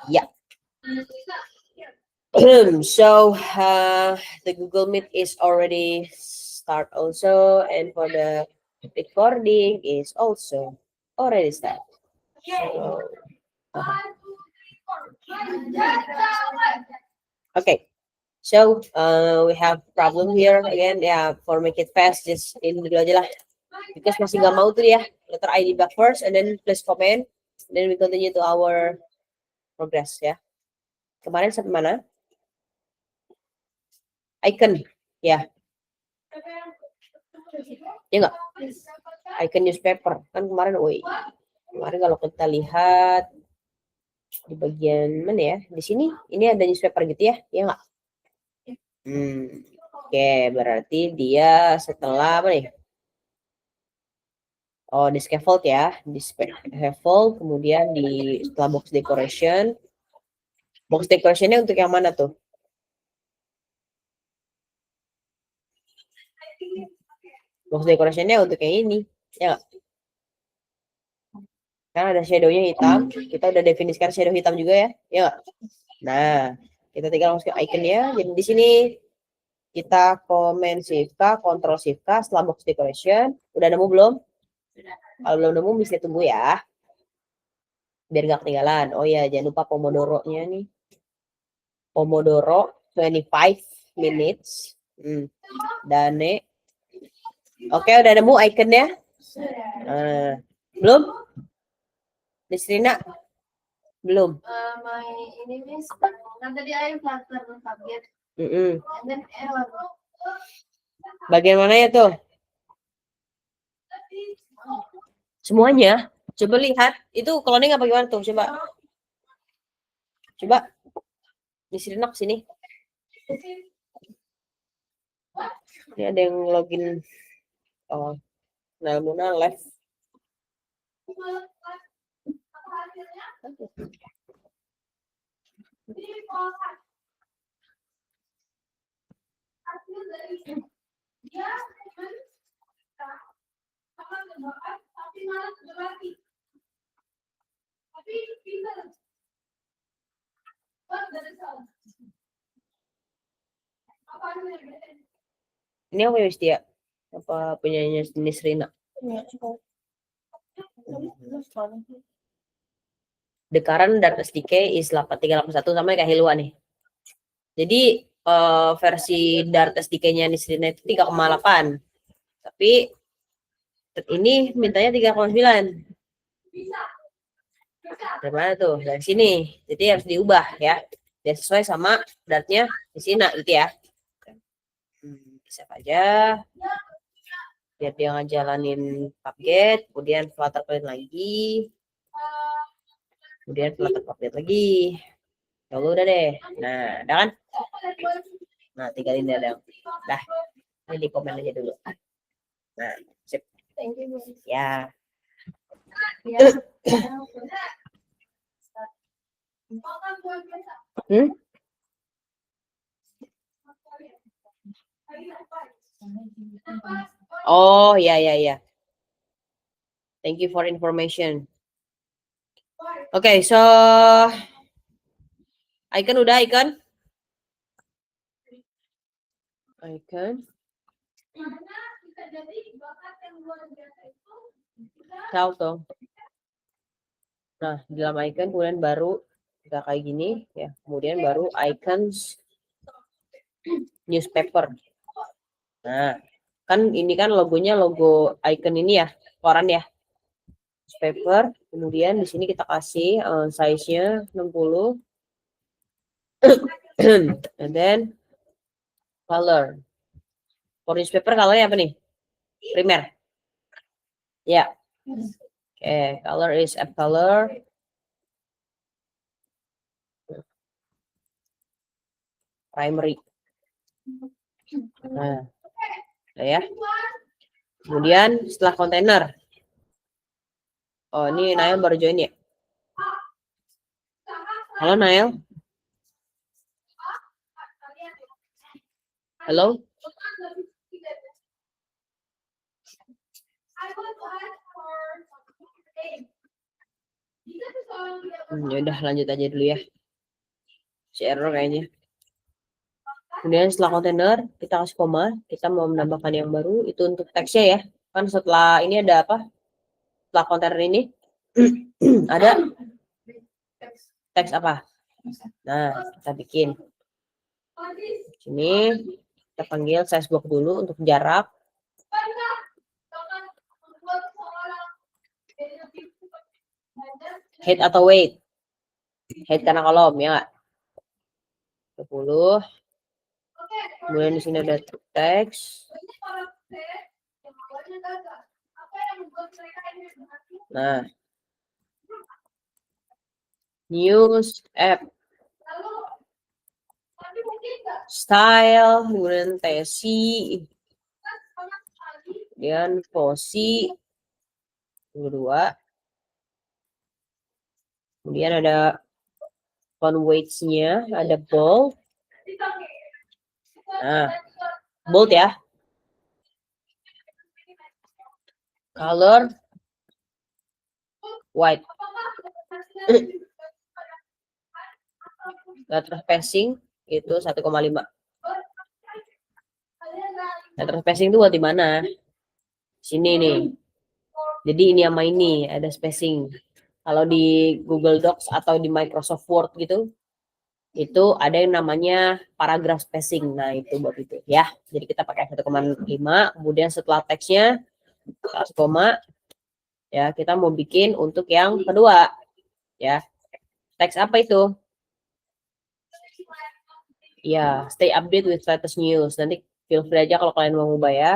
Yeah. So the Google Meet is already start also, and for the recording is also already start. So, okay. So we have problem here again. Yeah, for make it fast, just ini dulu aja lah. Because masih nggak mau tuh ya. Letter ID back first, and then please comment. Then we continue to our progress ya. Kemarin sampai mana? Icon, ya. Ya nggak? Icon newspaper kan kemarin. Woi, kemarin kalau kita lihat di bagian mana ya? Di sini, ini ada newspaper gitu ya? Ya nggak? Oke, berarti dia setelah apa nih? Oh, di scaffold ya, di scaffold, kemudian di setelah box decoration. Box decorationnya untuk yang mana tuh? Box decorationnya untuk yang ini, ya nggak? Kan ada shadownya hitam, kita udah definisikan shadow hitam juga ya, ya nggak? Nah, kita tinggal masukin iconnya. Jadi di sini kita komen shift K, control shift K setelah box decoration. Udah nemu belum? Kalau belum nemu bisa tunggu ya. Biar nggak ketinggalan. Oh ya, jangan lupa Pomodoro-nya nih. Pomodoro 25 minutes. Dane. Oke, udah nemu iconnya? Belum? Nisrina? Belum? Ini Miss, kan tadi air flutter subject. And then error. Bagian mana ya tuh? Semuanya? Coba lihat. Itu cloning apa gimana tuh? Coba. Coba. Nisrina ke sini. Ini ada yang login. Oh, Nalmuna live. Ini apa ya, Wistia? Apa punyanya Nisrina? The current Dart SDK is 8381 sama kayak Hilwa nih. Jadi versi Dart SDK-nya Nisrina itu 3,8. Tapi ini mintanya 3,9. Dari mana tuh? Dari sini. Jadi harus diubah ya. Biar sesuai sama Dartnya di sini gitu ya. Bisa aja. Biar dia ngejalanin update, kemudian flutter plate lagi. Kemudian flutter update lagi. Kalau udah deh. Nah, udah kan? Nah, tinggalin dia dong. Dah. Ini di komen aja dulu. Nah, sip. Ya. Oh, ya. Thank you for information. Okay, so icon udah icon? Icon. Tahu tuh. Nah, di dalam icon kemudian baru kita kayak gini ya. Kemudian baru icons newspaper. Nah, kan ini kan logonya logo icon ini ya, koran ya. Newspaper, kemudian di sini kita kasih size-nya 60. And then color. For newspaper colornya apa nih? Primer. Ya. Okay, color is a color. Primary. Nah, ya. Kemudian setelah kontainer. Oh, ini Nail baru join ya. Halo Nail. Halo. Ya udah lanjut aja dulu ya. Si error kayaknya. Kemudian setelah kontainer, kita kasih koma. Kita mau menambahkan yang baru. Itu untuk teksnya ya. Kan setelah ini ada apa? Setelah kontainer ini, ada teks apa? Nah, kita bikin. Sini, kita panggil size block dulu untuk jarak. Height atau weight? Height karena kolom, ya nggak? 20. Kemudian di sini ada teks. Nah, news app, style, kemudian tesi, kemudian posi, kedua. Kemudian ada font weights-nya, ada bold. Nah, bold ya. Color white. Letter spacing itu 1,5. Letter spacing itu buat di mana? Sini nih. Jadi ini sama ini ada spacing. Kalau di Google Docs atau di Microsoft Word gitu, itu ada yang namanya paragraph spacing. Nah, itu buat itu ya. Jadi kita pakai 1,5. Kemudian setelah teksnya, kasih koma. Ya, kita mau bikin untuk yang kedua. Ya. Teks apa itu? Ya, stay update with latest news. Nanti feel free aja kalau kalian mau ngubah ya.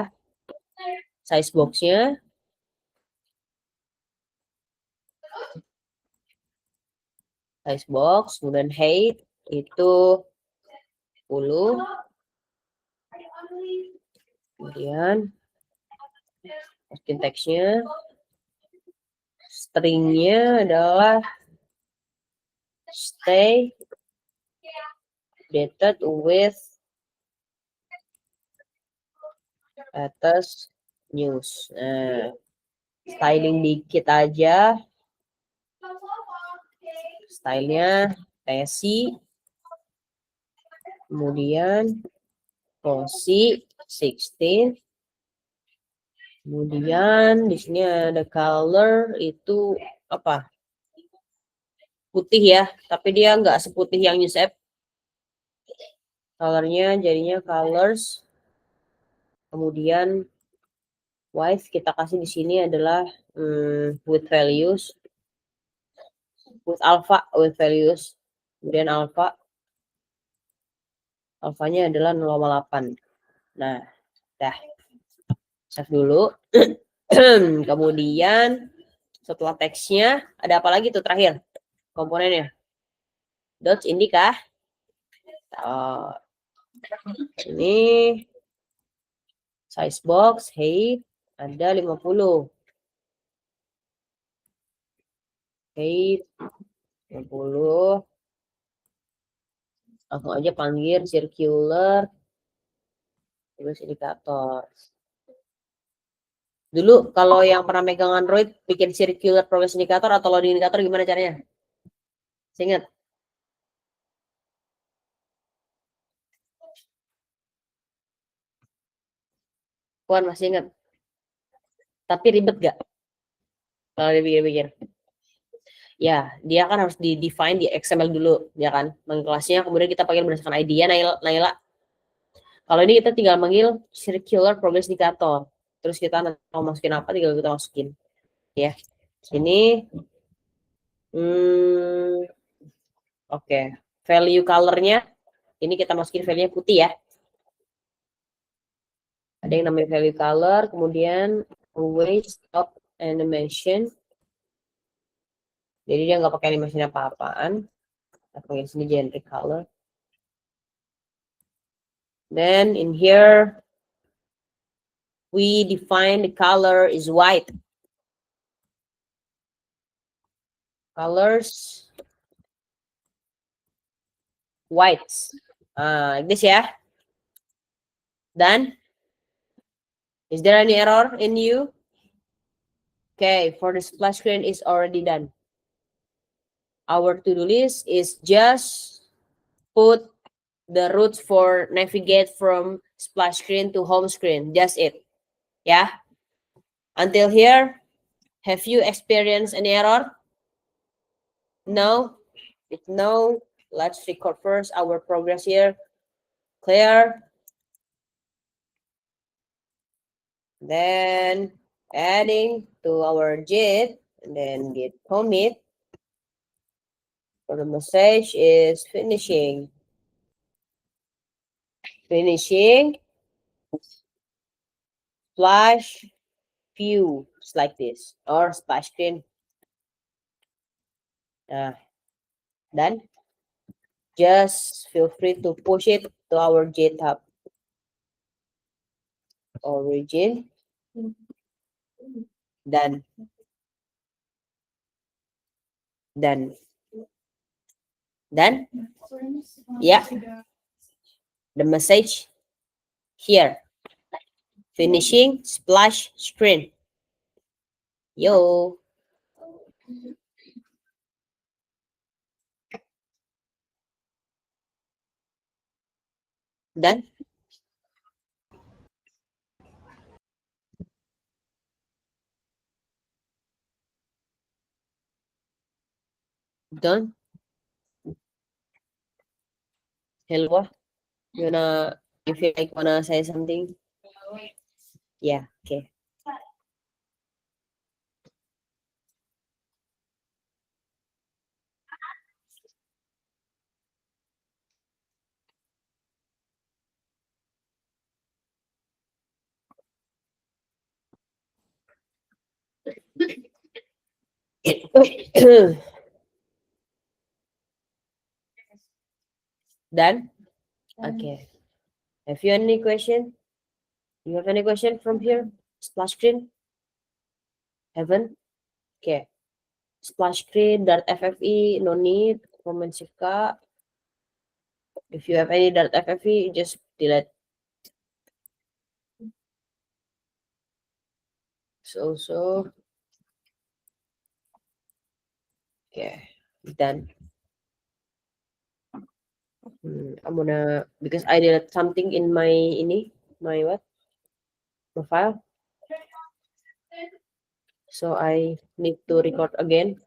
Size box-nya. Size box, kemudian height itu 10. Kemudian masukin teksnya. Stringnya adalah stay updated with latest news. Nah, styling dikit aja. Stylenya tesi. Kemudian posi 16. Kemudian di sini ada color itu apa? Putih ya, tapi dia nggak seputih yang news app. Colornya jadinya colors. Kemudian width kita kasih di sini adalah with values. With alpha with values. Kemudian alpha. Alfanya adalah 0,8. Nah, dah. Save dulu. Kemudian setelah teksnya ada apa lagi tuh terakhir komponennya? Dots ini kah? Oh, ini size box height ada 50. Height 50. Langsung aja panggil circular terus indikator. Dulu kalau yang pernah megang Android bikin circular progress indicator atau loading indicator gimana caranya? Saya ingat. Puan masih ingat. Tapi ribet gak? Kalau dipikir-pikir. Ya, dia kan harus di-define di XML dulu, ya kan? Manggil kelasnya, kemudian kita panggil berdasarkan ID-nya, Naila. Kalau ini kita tinggal manggil circular progress indicator. Terus kita mau masukin apa, tinggal kita masukin. Ya, sini. Oke. Value color-nya, ini kita masukin value-nya putih ya. Ada yang namanya value color, kemudian always stop animation. Jadi dia nggak pakai animation apa-apaan. Kita panggil sini generic color. Then in here, we define the color is white. Colors white. Like this ya. Done. Is there any error in you? Okay, for the splash screen is already done. Our to-do list is just put the roots for navigate from splash screen to home screen. Just it. Yeah. Until here, have you experienced any error? No? If no, let's record first our progress here. Clear. Then adding to our JIT and then git commit. So the message is finishing. Finishing. Splash view. It's like this. Or splash screen. Done. Just feel free to push it to our GitHub. Origin. Done. Done. Done. Yeah. The message here. Finishing splash screen. Yo. Done. Done. Hello. You feel like wanna say something? Yeah. Okay. Done. Okay. Have you any question? You have any question from here? Splash screen? Haven't? Okay. Splash screen, .ffe, no need. Comment Shifka. If you have any .ffe, just delete. So. Okay. Done. I'm gonna, because I did something in my my what? Profile. So I need to record again.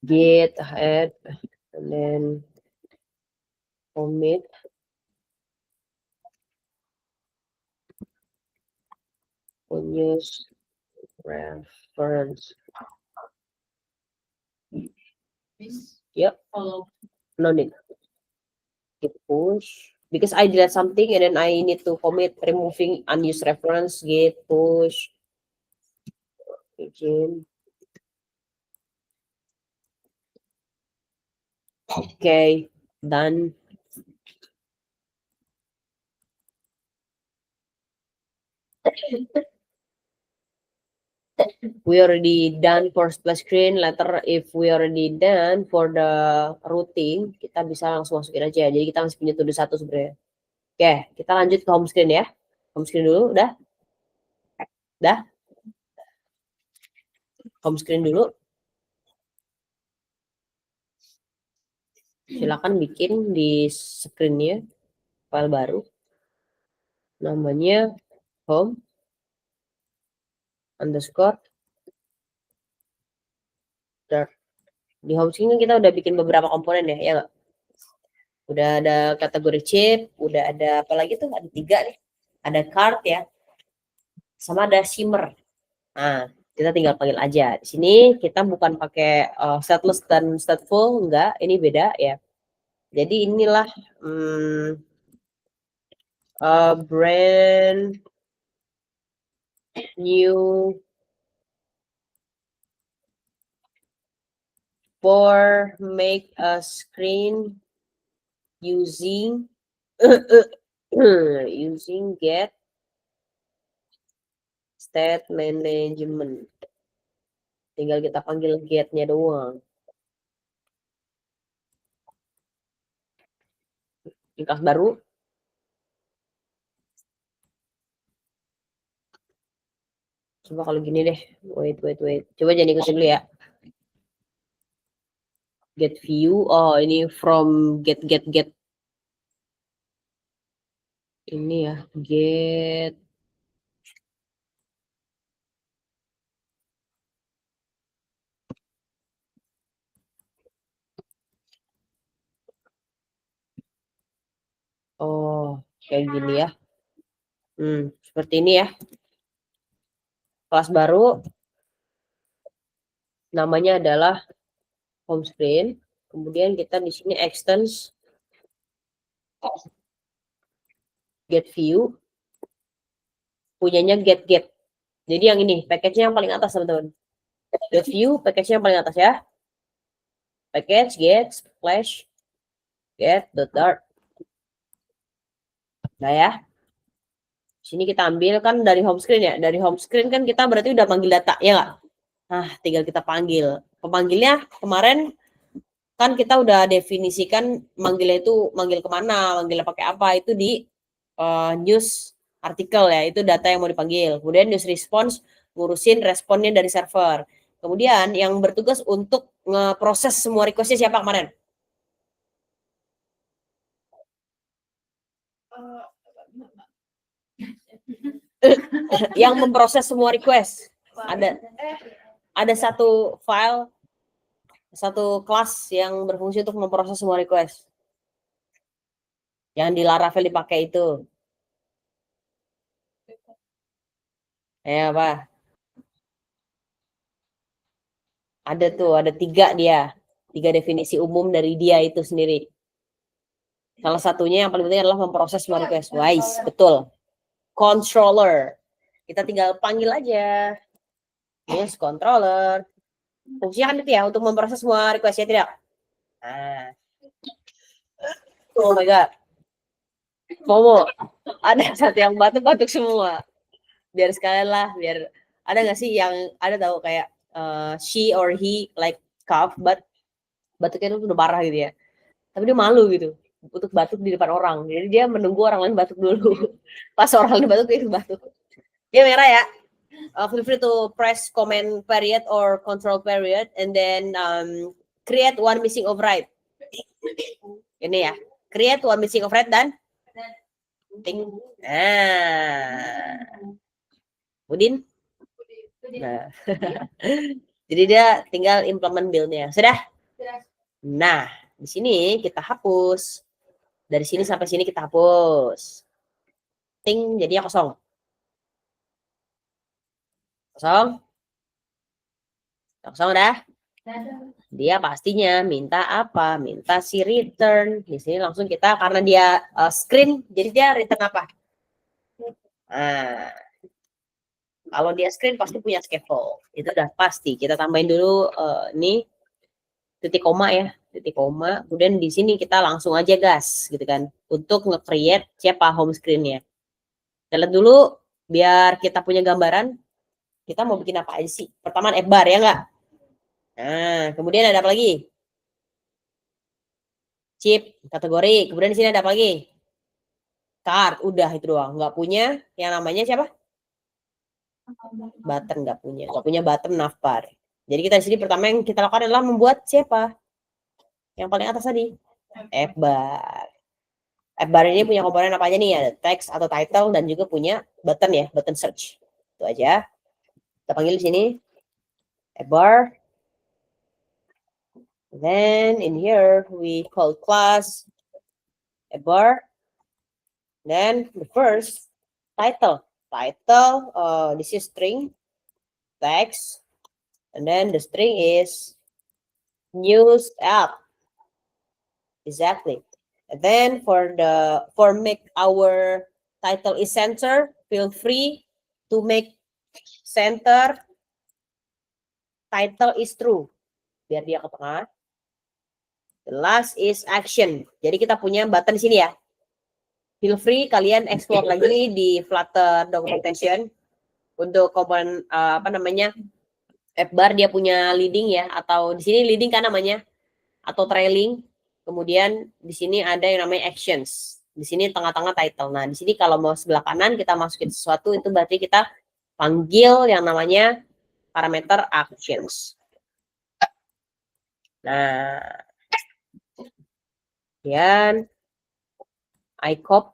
Git ahead and then commit. Use reference. Yep. No need. Git push. Because I did something and then I need to commit removing unused reference. Git push. Begin. Okay. Done. We already done for splash screen. Later if we already done for the routing, kita bisa langsung masukin aja. Jadi kita masih punya to do 1 sebenarnya. Oke, kita lanjut ke home screen ya. Home screen dulu, udah? Udah? Home screen dulu. Silakan bikin di screen-nya file baru. Namanya home underscore start. Di home screen kita udah bikin beberapa komponen ya nggak? Udah ada kategori chip, udah ada apa lagi tuh? Ada 3 nih. Ada card ya, sama ada shimmer. Nah, kita tinggal panggil aja. Di sini kita bukan pakai stateless dan stateful, enggak. Ini beda ya. Jadi inilah brand new for make a screen using using get state management. Tinggal kita panggil get-nya doang. Di kelas baru. Coba kalau gini deh. Wait. Coba jangan ikutin dulu ya. Get view. Oh, ini from get. Ini ya, get. Oh, kayak gini ya. Seperti ini ya. Kelas baru. Namanya adalah home screen. Kemudian kita di sini extends get view. Punyanya get. Jadi yang ini, package-nya yang paling atas, teman-teman. Get view, package-nya yang paling atas ya. Package, get, splash, get, dart. Nah ya. Sini kita ambil kan dari home screen ya. Dari home screen kan kita berarti udah panggil data, ya nggak? Nah, tinggal kita panggil. Pemanggilnya kemarin kan kita udah definisikan manggilnya itu manggil kemana, manggilnya pakai apa, itu di news artikel ya, itu data yang mau dipanggil. Kemudian news response ngurusin responnya dari server. Kemudian yang bertugas untuk ngeproses semua requestnya siapa kemarin? Yang memproses semua request. Ada satu file, satu kelas yang berfungsi untuk memproses semua request. Yang di Laravel dipakai itu. Ya apa? Ada tuh, ada 3 dia. 3 definisi umum dari dia itu sendiri. Salah satunya yang paling penting adalah memproses semua request. Wise, betul. Controller. Kita tinggal panggil aja. Yes, controller. Fungsinya kan itu ya, untuk memproses semua request-nya, tidak? Nah. Oh my God. Momo, ada satu yang batuk-batuk semua. Biar sekalian lah, biar ada nggak sih yang ada tahu kayak she or he like cough, but batuknya itu udah parah gitu ya. Tapi dia malu gitu untuk batuk di depan orang. Jadi dia menunggu orang lain batuk dulu. Pas orang lain batuk, dia batuk. Dia merah ya. Feel free to press comment period or control period and then create one missing override. Ini ya. Create one missing override dan ting. Udin. Nah. Jadi dia tinggal implement build-nya. Sudah? Nah, di sini kita hapus. Dari sini sampai sini kita hapus. Ting, jadinya kosong. Kosong udah. Dia pastinya minta apa? Minta si return. Di sini langsung kita, karena dia screen, jadi dia return apa? Nah, kalau dia screen pasti punya scaffold. Itu udah pasti. Kita tambahin dulu ini titik koma ya, titik koma. Kemudian di sini kita langsung aja gas, gitu kan, untuk nge-create siapa home screen-nya. Kita lihat dulu biar kita punya gambaran. Kita mau bikin apa aja sih? Pertama app bar ya nggak? Nah, kemudian ada apa lagi? Chip, kategori. Kemudian di sini ada apa lagi? Card, udah itu doang. Nggak punya yang namanya siapa? Button, nggak punya. Nggak punya button navbar. Jadi kita di sini pertama yang kita lakukan adalah membuat siapa? Yang paling atas tadi. App bar. App bar ini punya komponen apa aja nih? Ada text atau title dan juga punya button ya, button search. Itu aja. Kita panggil di sini app bar. Then in here we call class app bar. Then the first title. This is string text, and then the string is news app. Exactly. And then for make our title is center, feel free to make center title is true. Biar dia ke tengah. The last is action. Jadi kita punya button di sini ya. Feel free kalian explore lagi di Flutter documentation untuk komponen app bar. Dia punya leading ya, atau di sini leading kan namanya, atau trailing. Kemudian di sini ada yang namanya actions. Di sini tengah-tengah title. Nah, di sini kalau mau sebelah kanan kita masukin sesuatu, itu berarti kita panggil yang namanya parameter actions. Nah, kemudian ICOP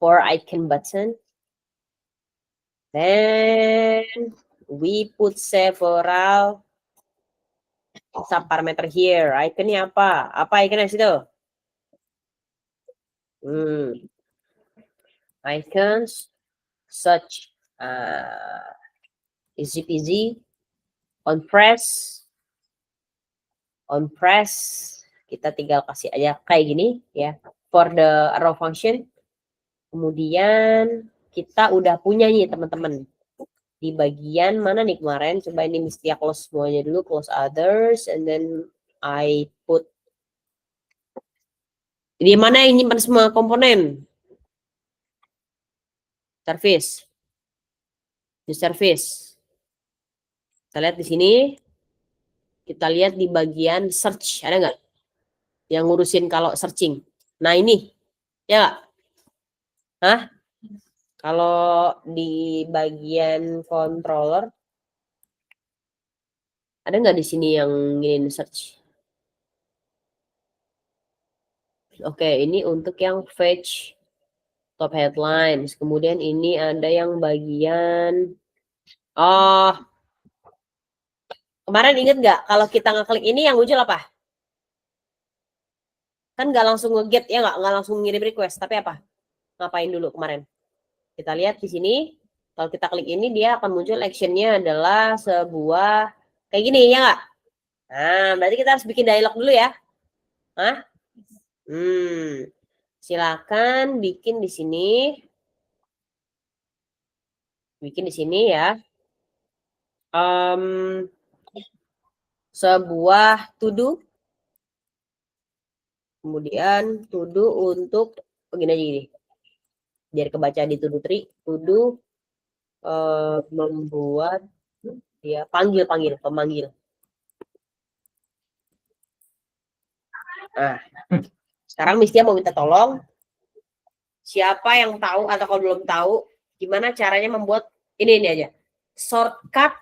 for icon button. Then we put several subparameter here. Iconnya apa? Apa iconnya situ? Icons such easy peasy on press kita tinggal kasih aja kayak gini ya for the arrow function. Kemudian kita udah punya nih teman-teman di bagian mana nih kemarin, coba ini mesti close semuanya dulu, close others, and then I put di mana yang nyimpan semua komponen service, new service. Kita lihat di sini, kita lihat di bagian search, ada nggak yang ngurusin kalau searching? Nah ini, ya nggak? Hah? Kalau di bagian controller, ada nggak di sini yang ingin search? Oke, ini untuk yang fetch top headlines. Kemudian ini ada yang bagian, oh, kemarin inget nggak kalau kita ngeklik ini yang muncul apa? Kan nggak langsung nge-get ya, nggak langsung ngirim request, tapi apa? Ngapain dulu kemarin? Kita lihat di sini, kalau kita klik ini dia akan muncul actionnya adalah sebuah kayak gini ya nggak? Nah, berarti kita harus bikin dialog dulu ya. Hah? Silakan bikin di sini. Bikin di sini ya. Sebuah to do. Kemudian to do untuk begini aja gini. Biar kebaca di to do tree. To do membuat dia pemanggil. Nah, sekarang Mistia mau minta tolong. Siapa yang tahu atau kalau belum tahu gimana caranya membuat ini aja. Shortcut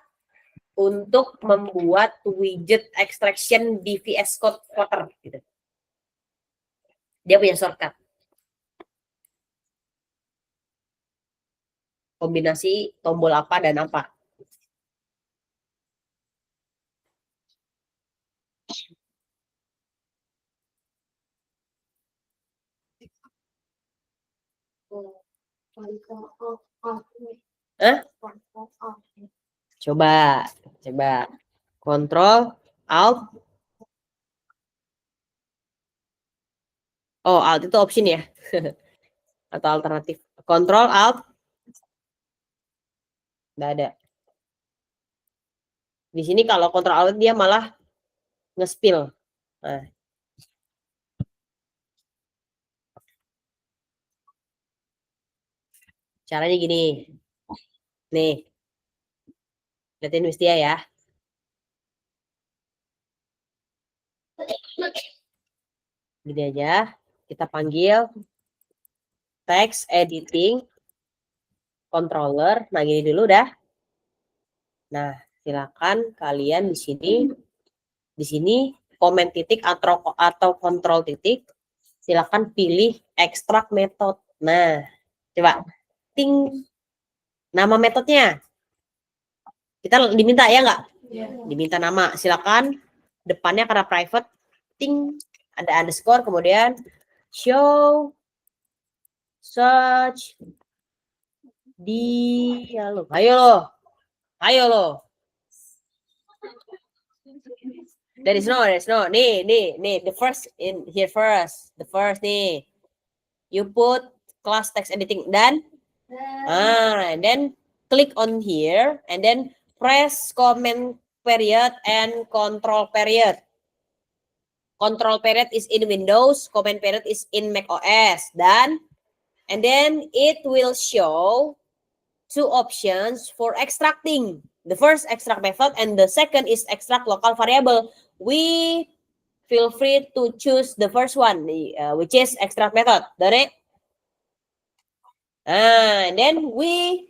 untuk membuat widget extraction di VS Code Flutter gitu. Dia punya shortcut. Kombinasi tombol apa dan apa. Hah? Coba. Control Alt. Oh, Alt itu option ya. Atau alternatif. Control Alt. Nggak ada. Di sini kalau Control Alt dia malah nge-spill. Nah. Caranya gini. Nih. Lihatin Wistia ya. Gini aja. Kita panggil text editing controller. Nah, gini dulu dah. Nah, silakan kalian di sini komen titik atau kontrol titik. Silakan pilih extract method. Nah, coba ting nama metodenya. Kita diminta ya nggak? Yeah. Diminta nama. Silakan depannya karena private ting ada underscore, kemudian show search dialog. Ayo lo. There is no. Nih. The first in here first. The first nih. You put class text editing dan and then click on here and then press comment period and control period. Control period is in Windows, comment period is in Mac OS. And then it will show two options for extracting. The first extract method and the second is extract local variable. We feel free to choose the first one, which is extract method. Dari? And then we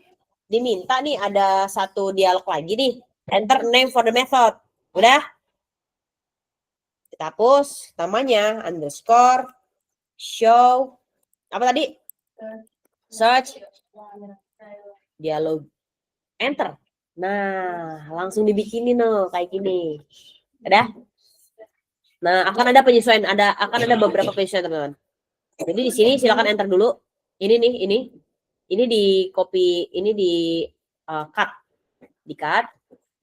diminta nih ada satu dialog lagi nih. Enter name for the method. Udah? Kita hapus namanya underscore show apa tadi? Search dialog. Enter. Nah, langsung dibikinin loh kayak gini. Udah? Nah, akan ada penyesuaian, akan ada beberapa penyesuaian, teman-teman. Jadi di sini silakan enter dulu. Ini nih, ini di copy, ini di cut, di cut.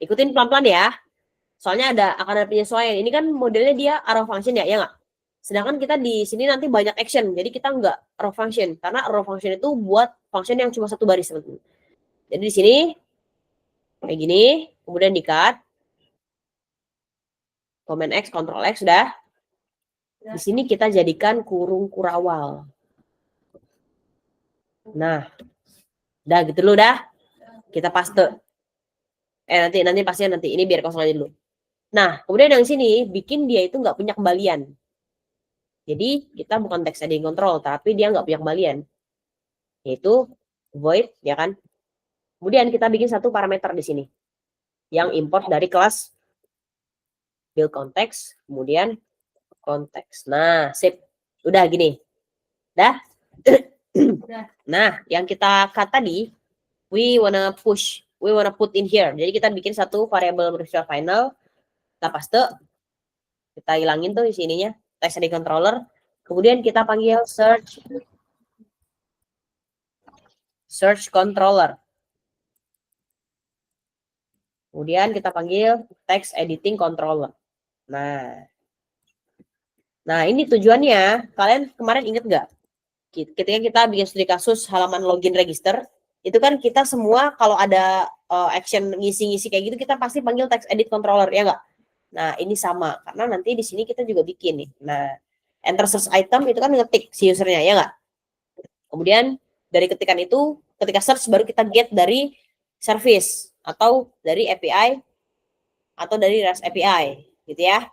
Ikutin pelan-pelan ya. Soalnya akan ada penyesuaian. Ini kan modelnya dia arrow function ya, ya nggak? Sedangkan kita di sini nanti banyak action, jadi kita nggak arrow function karena arrow function itu buat function yang cuma satu baris, teman-teman. Jadi di sini kayak gini, kemudian di cut, Command X, Ctrl X sudah. Di sini kita jadikan kurung kurawal. Nah, udah gitu dulu dah. Kita paste. Nanti pastinya nanti ini biar kosong aja dulu. Nah, kemudian yang sini bikin dia itu nggak punya kembalian. Jadi kita bukan text heading control, tapi dia nggak punya kembalian. Yaitu void, ya kan? Kemudian kita bikin satu parameter di sini yang import dari kelas build context, kemudian konteks. Nah, sip. Udah gini. Dah. Nah, yang kita cut tadi, we wanna put in here. Jadi kita bikin satu variable berusia final, kita paste, kita hilangin tuh isinya, text di controller. Kemudian kita panggil search controller. Kemudian kita panggil text editing controller. Nah ini tujuannya, kalian kemarin inget nggak? Ketika kita bikin studi kasus halaman login register, itu kan kita semua kalau ada action ngisi-ngisi kayak gitu, kita pasti panggil text edit controller, ya nggak? Nah ini sama, karena nanti di sini kita juga bikin nih. Nah enter search item itu kan ngetik si usernya, ya nggak? Kemudian dari ketikan itu, ketika search baru kita get dari service atau dari API atau dari REST API, gitu ya.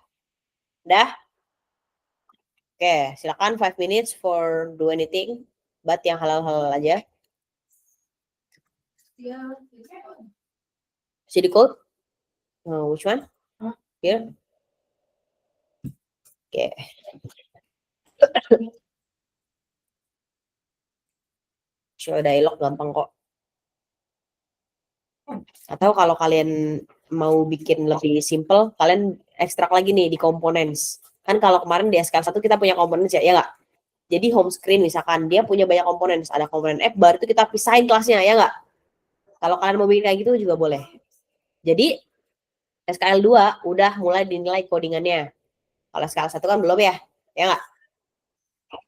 Udah? Oke, silakan 5 minutes for do anything, but yang halal-halal aja. See the code? Which one? Here. Oke. Show dialog gampang kok. Atau kalau kalian mau bikin lebih simple, kalian ekstrak lagi nih di components. Kan kalau kemarin di SKL1 kita punya components ya, ya nggak? Jadi home screen misalkan dia punya banyak components, ada komponen app bar itu kita pisahin kelasnya, ya nggak? Kalau kalian mau bikin kayak gitu juga boleh. Jadi SKL2 udah mulai dinilai codingannya. Kalau SKL1 kan belum ya, ya nggak?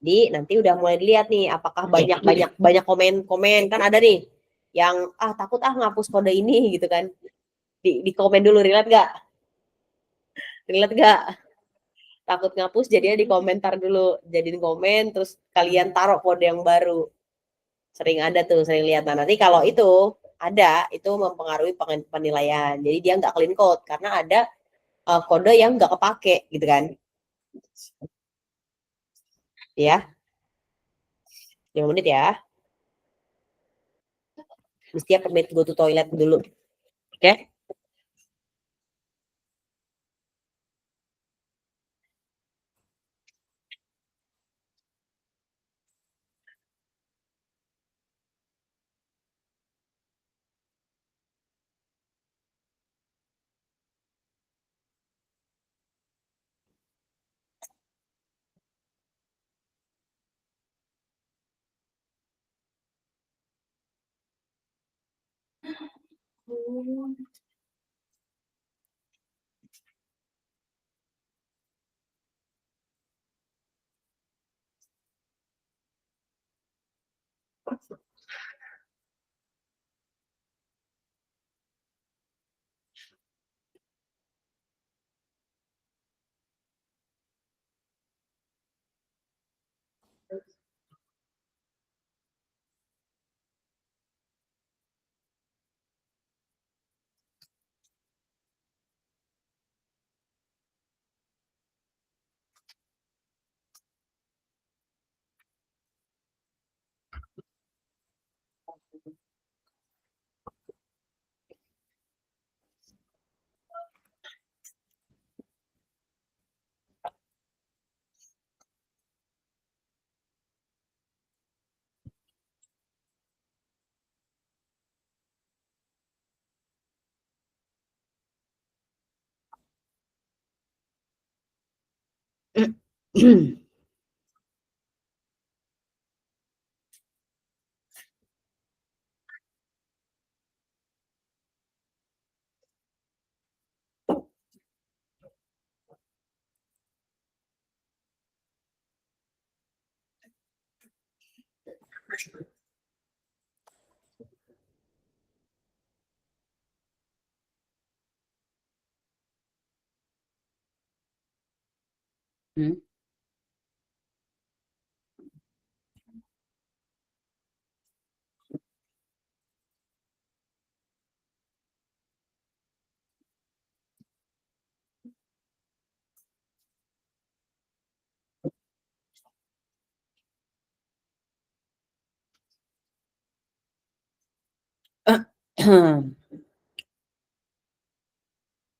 Jadi nanti udah mulai dilihat nih apakah banyak komen kan ada nih yang takut ngapus kode ini gitu kan. Di komen dulu, relate gak? Takut ngapus jadinya di komentar dulu, jadiin komen terus kalian taruh kode yang baru. Sering ada tuh, sering lihat. Nah nanti kalau itu ada, itu mempengaruhi penilaian. Jadi dia nggak clean code karena ada kode yang nggak kepake gitu kan. Ya, 5 menit ya. Mesti permit go to toilet dulu. Oke. Hmm.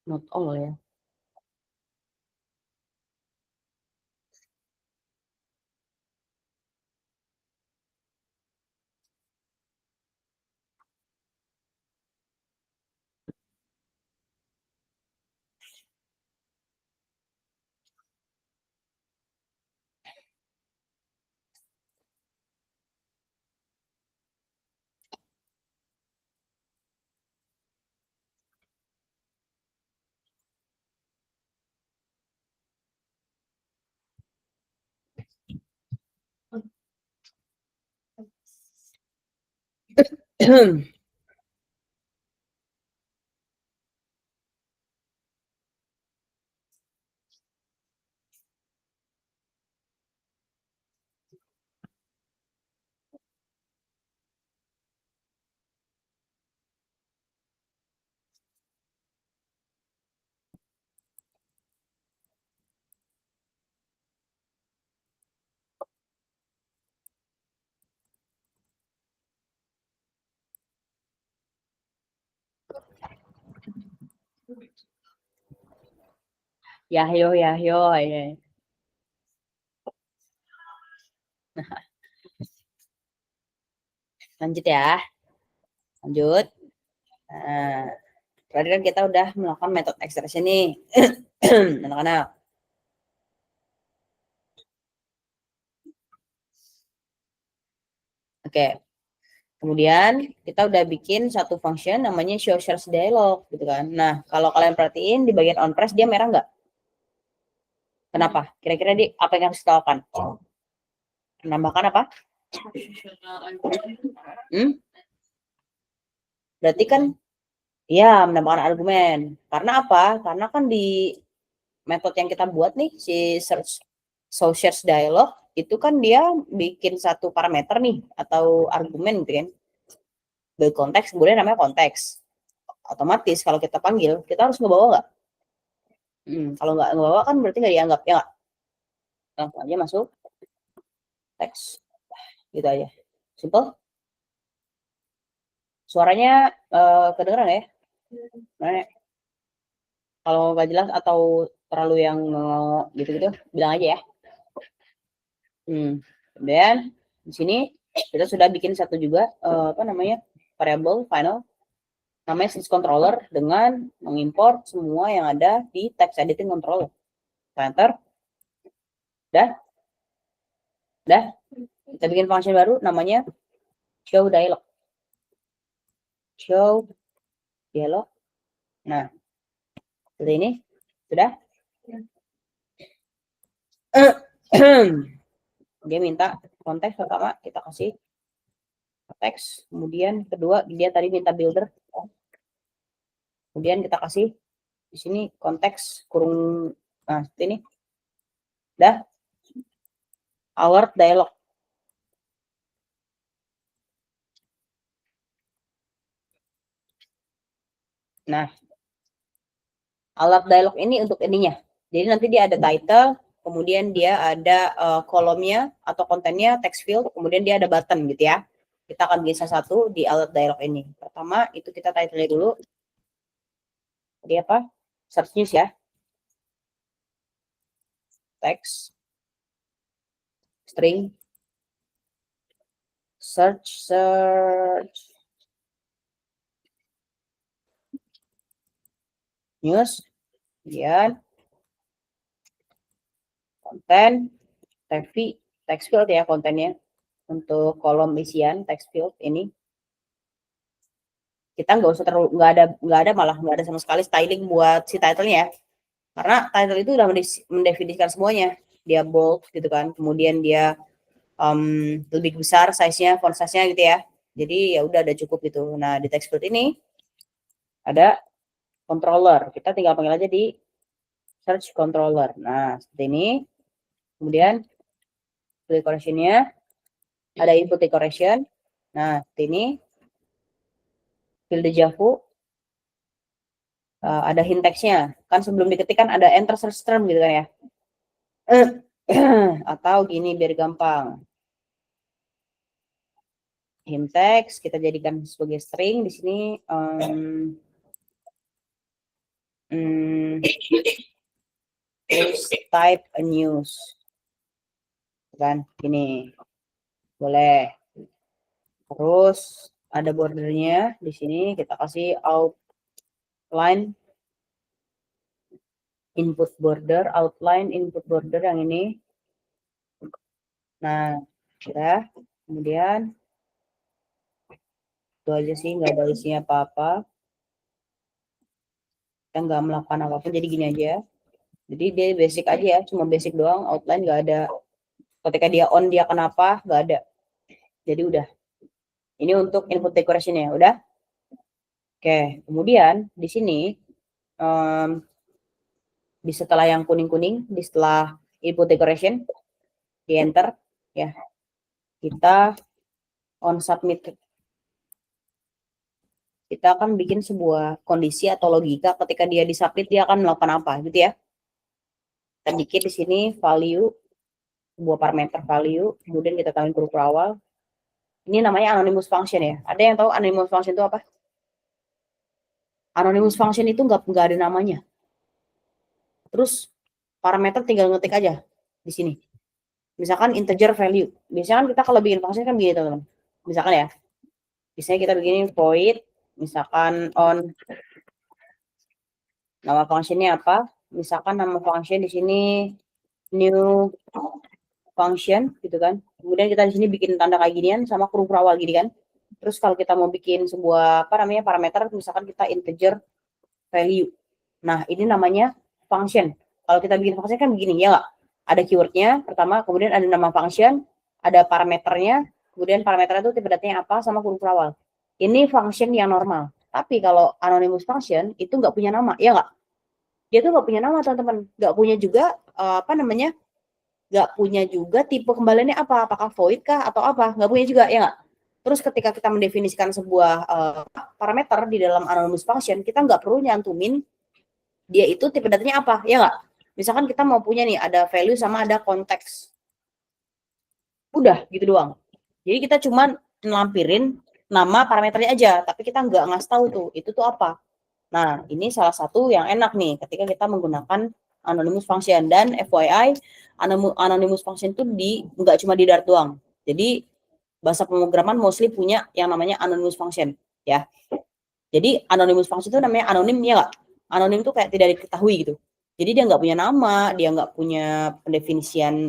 Not all ya. Yahyo, Yahyo. Ya. Lanjut ya. Lanjut. Nah, tadi kan kita udah melakukan metode ekstraksi nih. Anak-anak. Oke. Kemudian kita udah bikin satu function namanya show shares dialog gitu kan. Nah, kalau kalian perhatiin di bagian on press dia merah nggak? Kenapa? Kira-kira di apa yang harus kita lakukan? Menambahkan apa? Berarti kan ya menambahkan argumen. Karena apa? Karena kan di metode yang kita buat nih si search show shares dialog itu kan dia bikin satu parameter nih atau argumen gitu kan. Build konteks kemudian namanya konteks. Otomatis kalau kita panggil kita harus ngebawa nggak? Kalau nggak ngebawa kan berarti nggak dianggap ya nggak? Langsung aja masuk teks gitu aja. Simple. Suaranya kedengeran ya? Nah, kalau nggak jelas atau terlalu yang gitu-gitu bilang aja ya. Kemudian di sini kita sudah bikin satu juga apa namanya variable final namanya switch controller dengan mengimport semua yang ada di text editing controller. Enter. Dah. Kita bikin function baru namanya show dialog. Show dialog. Nah, seperti ini. Sudah. Dia minta konteks pertama kita kasih teks, kemudian kedua dia tadi minta builder, kemudian kita kasih di sini konteks kurung, nah seperti ini. Dah. Alert dialog. Nah, alert dialog ini untuk ininya. Jadi nanti dia ada title, kemudian dia ada kolomnya atau kontennya text field, kemudian dia ada button gitu ya. Kita akan bikin satu di alert dialog ini. Pertama itu kita title dulu. Jadi apa? Search news ya. Text string search news, kemudian konten, text field ya kontennya. Untuk kolom isian text field ini kita nggak usah terlalu nggak ada sama sekali styling buat si title-nya ya. Karena title itu udah mendefinisikan semuanya. Dia bold gitu kan. Kemudian dia lebih besar size-nya, font size-nya gitu ya. Jadi ya udah ada cukup gitu. Nah, di text field ini ada controller. Kita tinggal panggil aja di search controller. Nah, seperti ini. Kemudian decoration-nya ada input decoration. Nah, seperti ini. Field Javu. Ada hint text-nya. Kan sebelum diketik kan ada enter search term gitu kan ya. Atau gini biar gampang. Hint text kita jadikan sebagai string di sini. Terus type a news. Kan gini. Boleh. Terus ada bordernya di sini kita kasih outline input border yang ini. Nah, sudah. Kemudian itu aja sih, nggak ada isinya apa-apa. Kita nggak melakukan apapun, jadi gini aja. Jadi dia basic aja ya, cuma basic doang, outline nggak ada. Ketika dia on dia kenapa, nggak ada. Jadi udah. Ini untuk input decoration-nya, udah. Oke, kemudian di sini di setelah yang kuning-kuning, di setelah input decoration, di enter ya. Kita on submit. Kita akan bikin sebuah kondisi atau logika ketika dia disubmit dia akan melakukan apa gitu ya. Kita bikin di sini value, sebuah parameter value, kemudian kita tambahin huruf awal. Ini namanya anonymous function ya. Ada yang tahu anonymous function itu apa? Anonymous function itu nggak ada namanya. Terus parameter tinggal ngetik aja di sini. Misalkan integer value. Biasanya kan kita kalau bikin function kan begini teman-teman. Misalkan ya. Biasanya kita begini void misalkan on nama functionnya apa? Misalkan nama function di sini new function gitu kan. Kemudian kita di sini bikin tanda kayak ginian sama huruf awal gini kan. Terus kalau kita mau bikin sebuah parameter misalkan kita integer value. Nah, ini namanya function. Kalau kita bikin function kan begini ya nggak? Ada keywordnya pertama, kemudian ada nama function, ada parameternya, kemudian parameternya itu tipe datanya apa sama huruf awal. Ini function yang normal. Tapi kalau anonymous function itu nggak punya nama, ya nggak? Dia tuh nggak punya nama teman-teman, nggak punya juga nggak punya juga tipe kembaliannya apa, apakah void kah atau apa, nggak punya juga, ya nggak? Terus ketika kita mendefinisikan sebuah parameter di dalam anonymous function, kita nggak perlu nyantumin dia itu tipe datanya apa, ya nggak? Misalkan kita mau punya nih, ada value sama ada konteks. Udah, gitu doang. Jadi kita cuma ngelampirin nama parameternya aja, tapi kita nggak ngasih tahu tuh, itu tuh apa. Nah, ini salah satu yang enak nih, ketika kita menggunakan anonymous function. Dan FYI, anonymous function itu nggak cuma di Dart doang. Jadi, bahasa pemrograman mostly punya yang namanya anonymous function, ya. Jadi, anonymous function itu namanya anonim, ya nggak? Anonim itu kayak tidak diketahui gitu. Jadi, dia nggak punya nama, dia nggak punya pendefinisian,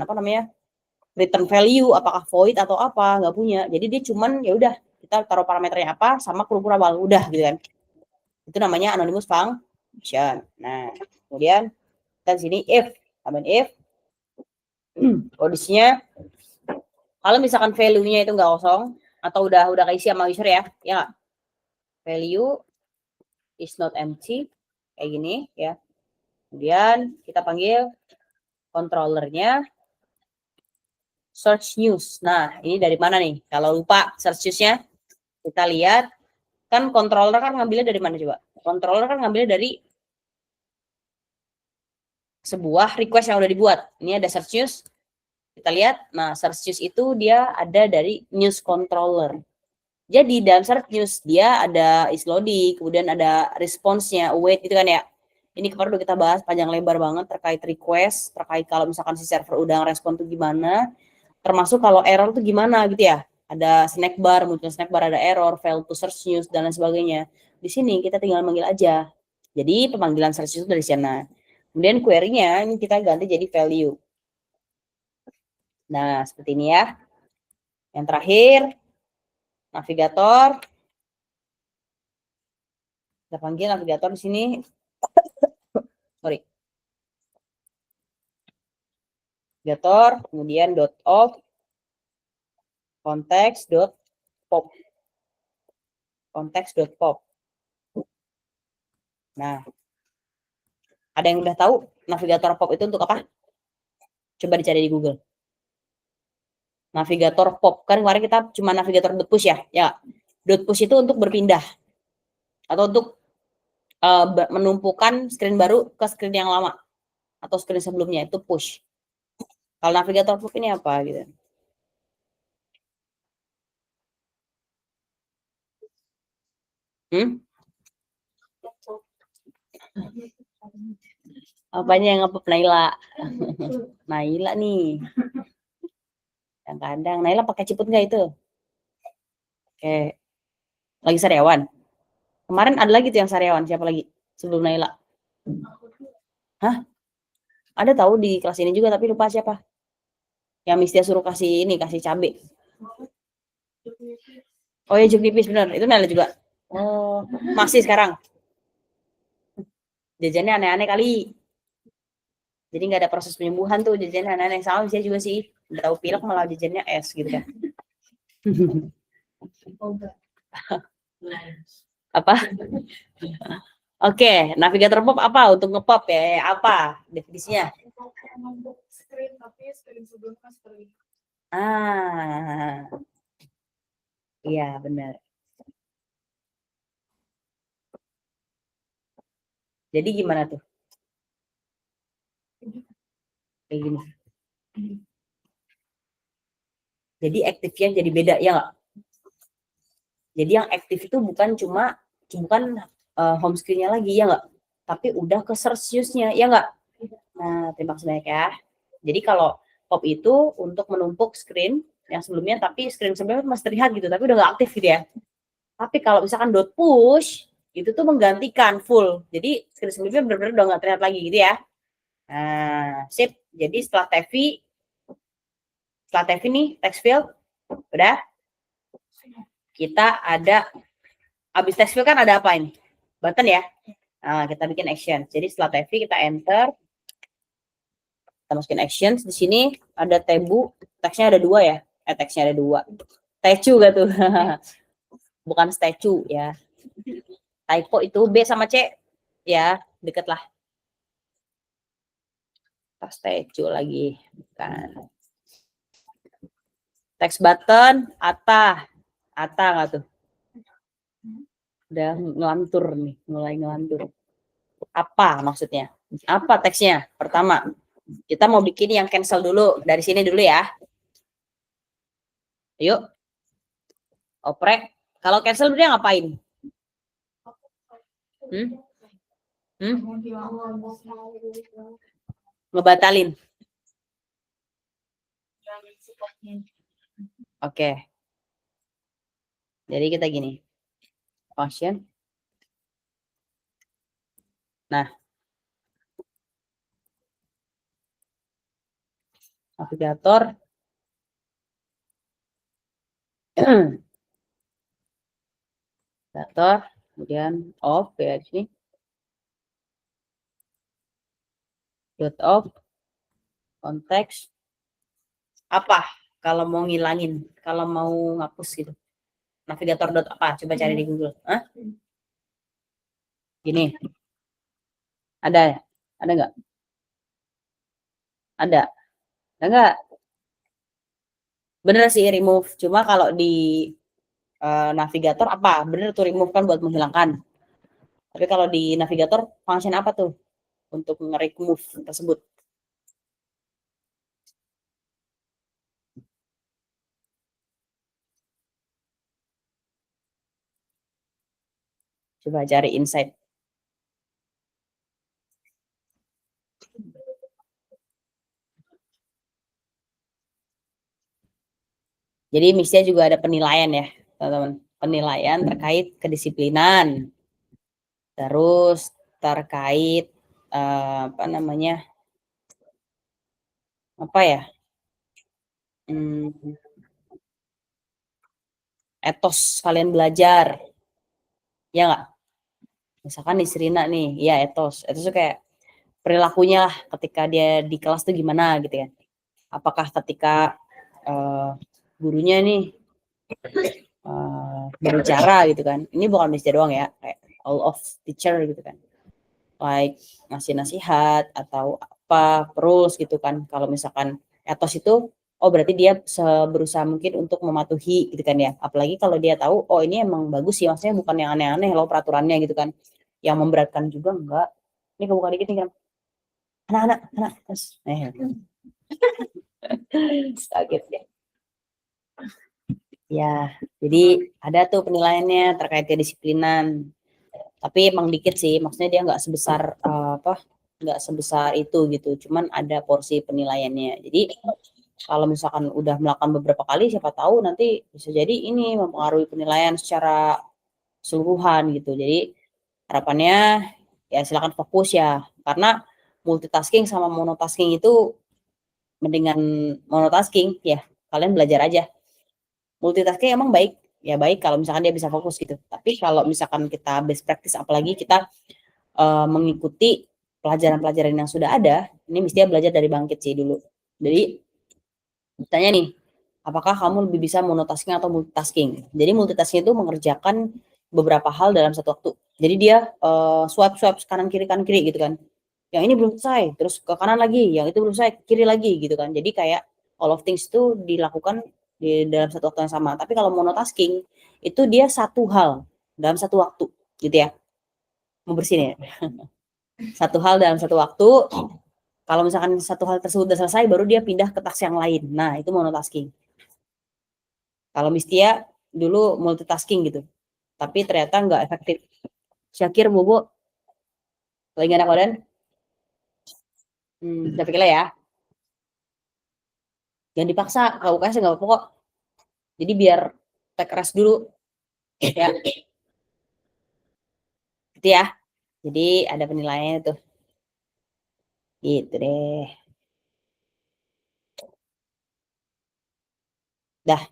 return value, apakah void atau apa, nggak punya. Jadi, dia cuman, ya udah, kita taruh parameternya apa, sama pura-pura udah, gitu kan. Itu namanya anonymous function. Nah, kemudian kita sini if, tambahin if, kondisinya kalau misalkan value-nya itu nggak kosong atau udah keisi sama user ya nggak? Value is not empty kayak gini ya. Kemudian kita panggil controllernya search news. Nah, ini dari mana nih? Kalau lupa search news-nya, kita lihat kan controller kan ngambilnya dari mana coba? Controller kan ngambilnya dari sebuah request yang udah dibuat. Ini ada search news. Kita lihat, nah search news itu dia ada dari news controller. Jadi dalam search news dia ada is loading, kemudian ada response-nya, await gitu kan ya. Ini kemarin udah kita bahas panjang lebar banget terkait request, terkait kalau misalkan si server udah ngerespon tuh gimana, termasuk kalau error tuh gimana gitu ya. Ada snack bar, muncul snack bar, ada error, fail to search news, dan lain sebagainya. Di sini kita tinggal manggil aja. Jadi pemanggilan search news dari sana. Kemudian query-nya ini kita ganti jadi value. Nah, seperti ini ya. Yang terakhir, navigator. Kita panggil navigator di sini. Sorry. Navigator, kemudian .off, konteks.pop. Konteks.pop. Nah, ada yang udah tahu navigator pop itu untuk apa? Coba dicari di Google. Navigator pop. Kan kemarin kita cuma navigator .push ya. Ya, .push itu untuk berpindah. Atau untuk menumpukan screen baru ke screen yang lama. Atau screen sebelumnya, itu push. Kalau navigator pop ini apa gitu? Apanya yang ngepop Naila? Naila nih. Kadang-kadang Naila pakai ciput nggak itu? Oke. Lagi sariawan. Kemarin ada lagi tuh yang sariawan. Siapa lagi? Sebelum Naila. Hah? Ada tahu di kelas ini juga tapi lupa siapa. Yang Mistia suruh kasih ini, kasih cabe. Oh ya, juk nipis bener. Itu Naila juga. Oh, masih sekarang. Jajannya aneh-aneh kali. Jadi nggak ada proses penyembuhan tuh jajannya aneh-aneh. Sama saya juga sih. Udah tahu pilek malah jajannya es gitu kan. Apa? Oke, navigator pop apa? Untuk ngepop ya? Apa definisinya? Screen, tapi screen sebelumnya screen. Iya benar. Jadi gimana tuh? Kayak gini. Jadi aktifnya jadi beda ya nggak? Jadi yang aktif itu bukan home screen-nya lagi ya nggak? Tapi udah ke search use-nya ya nggak? Nah, terima kasih banyak ya. Jadi kalau pop itu untuk menumpuk screen yang sebelumnya, tapi screen sebelumnya masih terlihat gitu, tapi udah nggak aktif gitu ya. Tapi kalau misalkan .push itu tuh menggantikan full. Jadi screen sebelumnya benar-benar udah nggak terlihat lagi gitu ya. Nah, sip. Jadi setelah TV nih text field udah, kita ada habis text field kan ada apa ini? Button ya. Nah, kita bikin action. Jadi setelah TV kita enter, kita masukin action. Di sini ada tebu, teksnya ada 2 ya. Teksnya ada 2. Statue gak tuh? Bukan statue ya. Typo itu B sama C ya, deket lah. Statue lagi. Bukan. Text button, Ata nggak tuh? Udah ngelantur nih, mulai ngelantur. Apa maksudnya? Apa teksnya? Pertama, kita mau bikin yang cancel dulu. Dari sini dulu ya. Yuk. Oprek. Kalau cancel dia ngapain? Ngebatalin. Oke. Jadi kita gini. Function. Nah. Navigator. Navigator. Kemudian off ya di sini. Dot off. Konteks. Apa? Kalau mau ngilangin, kalau mau ngapus gitu. Navigator dot apa? Coba cari di Google. Hah? Gini. Ada? Ada nggak? Ada. Ada nggak? Bener sih remove. Cuma kalau di navigator apa? Bener tuh remove kan buat menghilangkan. Tapi kalau di navigator function apa tuh untuk nge-remove tersebut? Coba cari insight. Jadi mestinya juga ada penilaian ya, teman-teman. Penilaian terkait kedisiplinan. Terus terkait apa namanya? Apa ya? etos kalian belajar, ya nggak? Misalkan nih Serina nih, ya etos tuh kayak perilakunya lah ketika dia di kelas tuh gimana gitu ya. Apakah ketika gurunya nih berbicara gitu kan, ini bukan Miss doang ya, kayak all of teacher gitu kan, like ngasih nasihat atau apa terus gitu kan. Kalau misalkan etos itu, oh berarti dia berusaha mungkin untuk mematuhi gitu kan ya. Apalagi kalau dia tahu, oh ini emang bagus sih, maksudnya bukan yang aneh-aneh loh peraturannya gitu kan, yang memberatkan juga enggak. Ini kebuka dikit nih kan, anak terus kaget ya. Ya, jadi ada tuh penilaiannya terkait kedisiplinan. Tapi emang dikit sih, maksudnya dia nggak sebesar nggak sebesar itu gitu. Cuman ada porsi penilaiannya. Jadi kalau misalkan udah melakukan beberapa kali, siapa tahu nanti bisa jadi ini mempengaruhi penilaian secara keseluruhan gitu. Jadi harapannya ya silakan fokus ya, karena multitasking sama monotasking itu mendingan monotasking ya. Kalian belajar aja. Multitasking emang baik, ya baik kalau misalkan dia bisa fokus gitu. Tapi kalau misalkan kita best practice, apalagi kita mengikuti pelajaran-pelajaran yang sudah ada, ini mestinya belajar dari Bangkit sih dulu. Jadi ditanya nih, apakah kamu lebih bisa monotasking atau multitasking? Jadi multitasking itu mengerjakan beberapa hal dalam satu waktu. Jadi dia swipe kanan kiri gitu kan. Yang ini belum selesai, terus ke kanan lagi, yang itu belum selesai, kiri lagi gitu kan. Jadi kayak all of things itu dilakukan di dalam satu waktu yang sama. Tapi kalau monotasking itu dia satu hal dalam satu waktu gitu ya. Mau bersihin ya. Satu hal dalam satu waktu. Kalau misalkan satu hal tersebut sudah selesai, baru dia pindah ke task yang lain. Nah, itu monotasking. Kalau Mistia dulu multitasking gitu, tapi ternyata nggak efektif. Syakir, Bobo, lagi nggak ada kodan? Kita pikirlah ya. Jangan dipaksa, kalau UKS nggak apa-apa kok. Jadi biar take rest dulu. Ya, gitu ya. Jadi ada penilaiannya tuh. Gitu deh. Dah.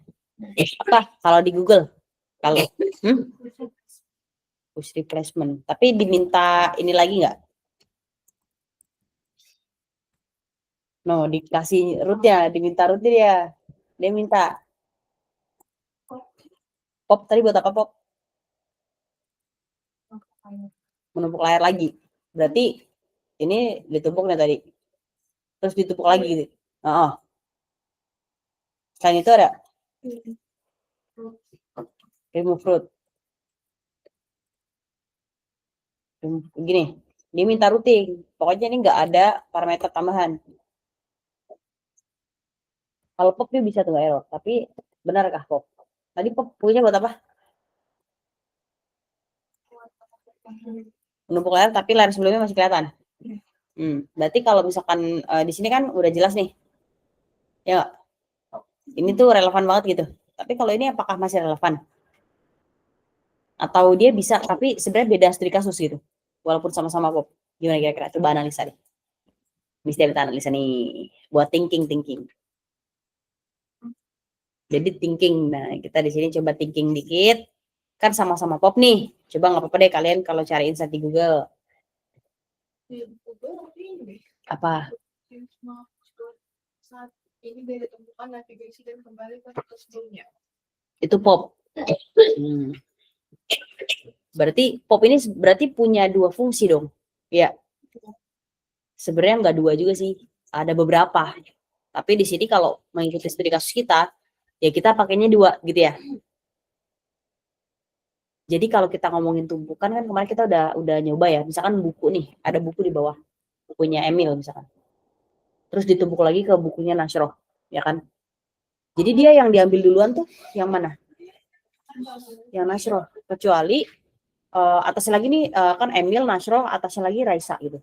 Apa kalau di Google? Kalau push replacement. Tapi diminta ini lagi nggak? No, dikasih rootnya, diminta rootnya dia. Dia minta. Pop tadi buat apa Pop? Menumpuk layar lagi. Berarti ini ditumpuk nih tadi. Terus ditumpuk lagi gitu. Oh. Selain itu ada remove root. Gini, dia minta routing. Pokoknya ini nggak ada parameter tambahan. Kalau Pop dia bisa tuh error. Tapi benarkah Pop? Tadi Pop punya buat apa? Menumpuk layar tapi layar sebelumnya masih kelihatan. Berarti kalau misalkan di sini kan udah jelas nih. Ya, ini tuh relevan banget gitu. Tapi kalau ini apakah masih relevan? Atau dia bisa tapi sebenarnya beda studi kasus gitu. Walaupun sama-sama Pop. Gimana kira-kira? Coba analisa deh. Bisa kita analisa nih buat thinking. Jadi thinking. Nah, kita di sini coba thinking dikit. Kan sama-sama Pop nih. Coba nggak apa-apa deh kalian kalau cari insight di Google. Apa? Ini beda tumpukan navigasi dan kembali ke sebelumnya. Itu Pop. Berarti Pop ini berarti punya dua fungsi dong. Ya. Sebenarnya nggak dua juga sih. Ada beberapa. Tapi di sini kalau mengikuti studi kasus kita, ya kita pakainya dua gitu ya. Jadi kalau kita ngomongin tumpukan kan kemarin kita udah nyoba ya. Misalkan buku nih, ada buku di bawah. Bukunya Emil misalkan. Terus ditumpuk lagi ke bukunya Nasroh, ya kan? Jadi dia yang diambil duluan tuh yang mana? Yang Nasroh. Kecuali atasnya lagi nih kan Emil, Nasroh, atasnya lagi Raisa gitu.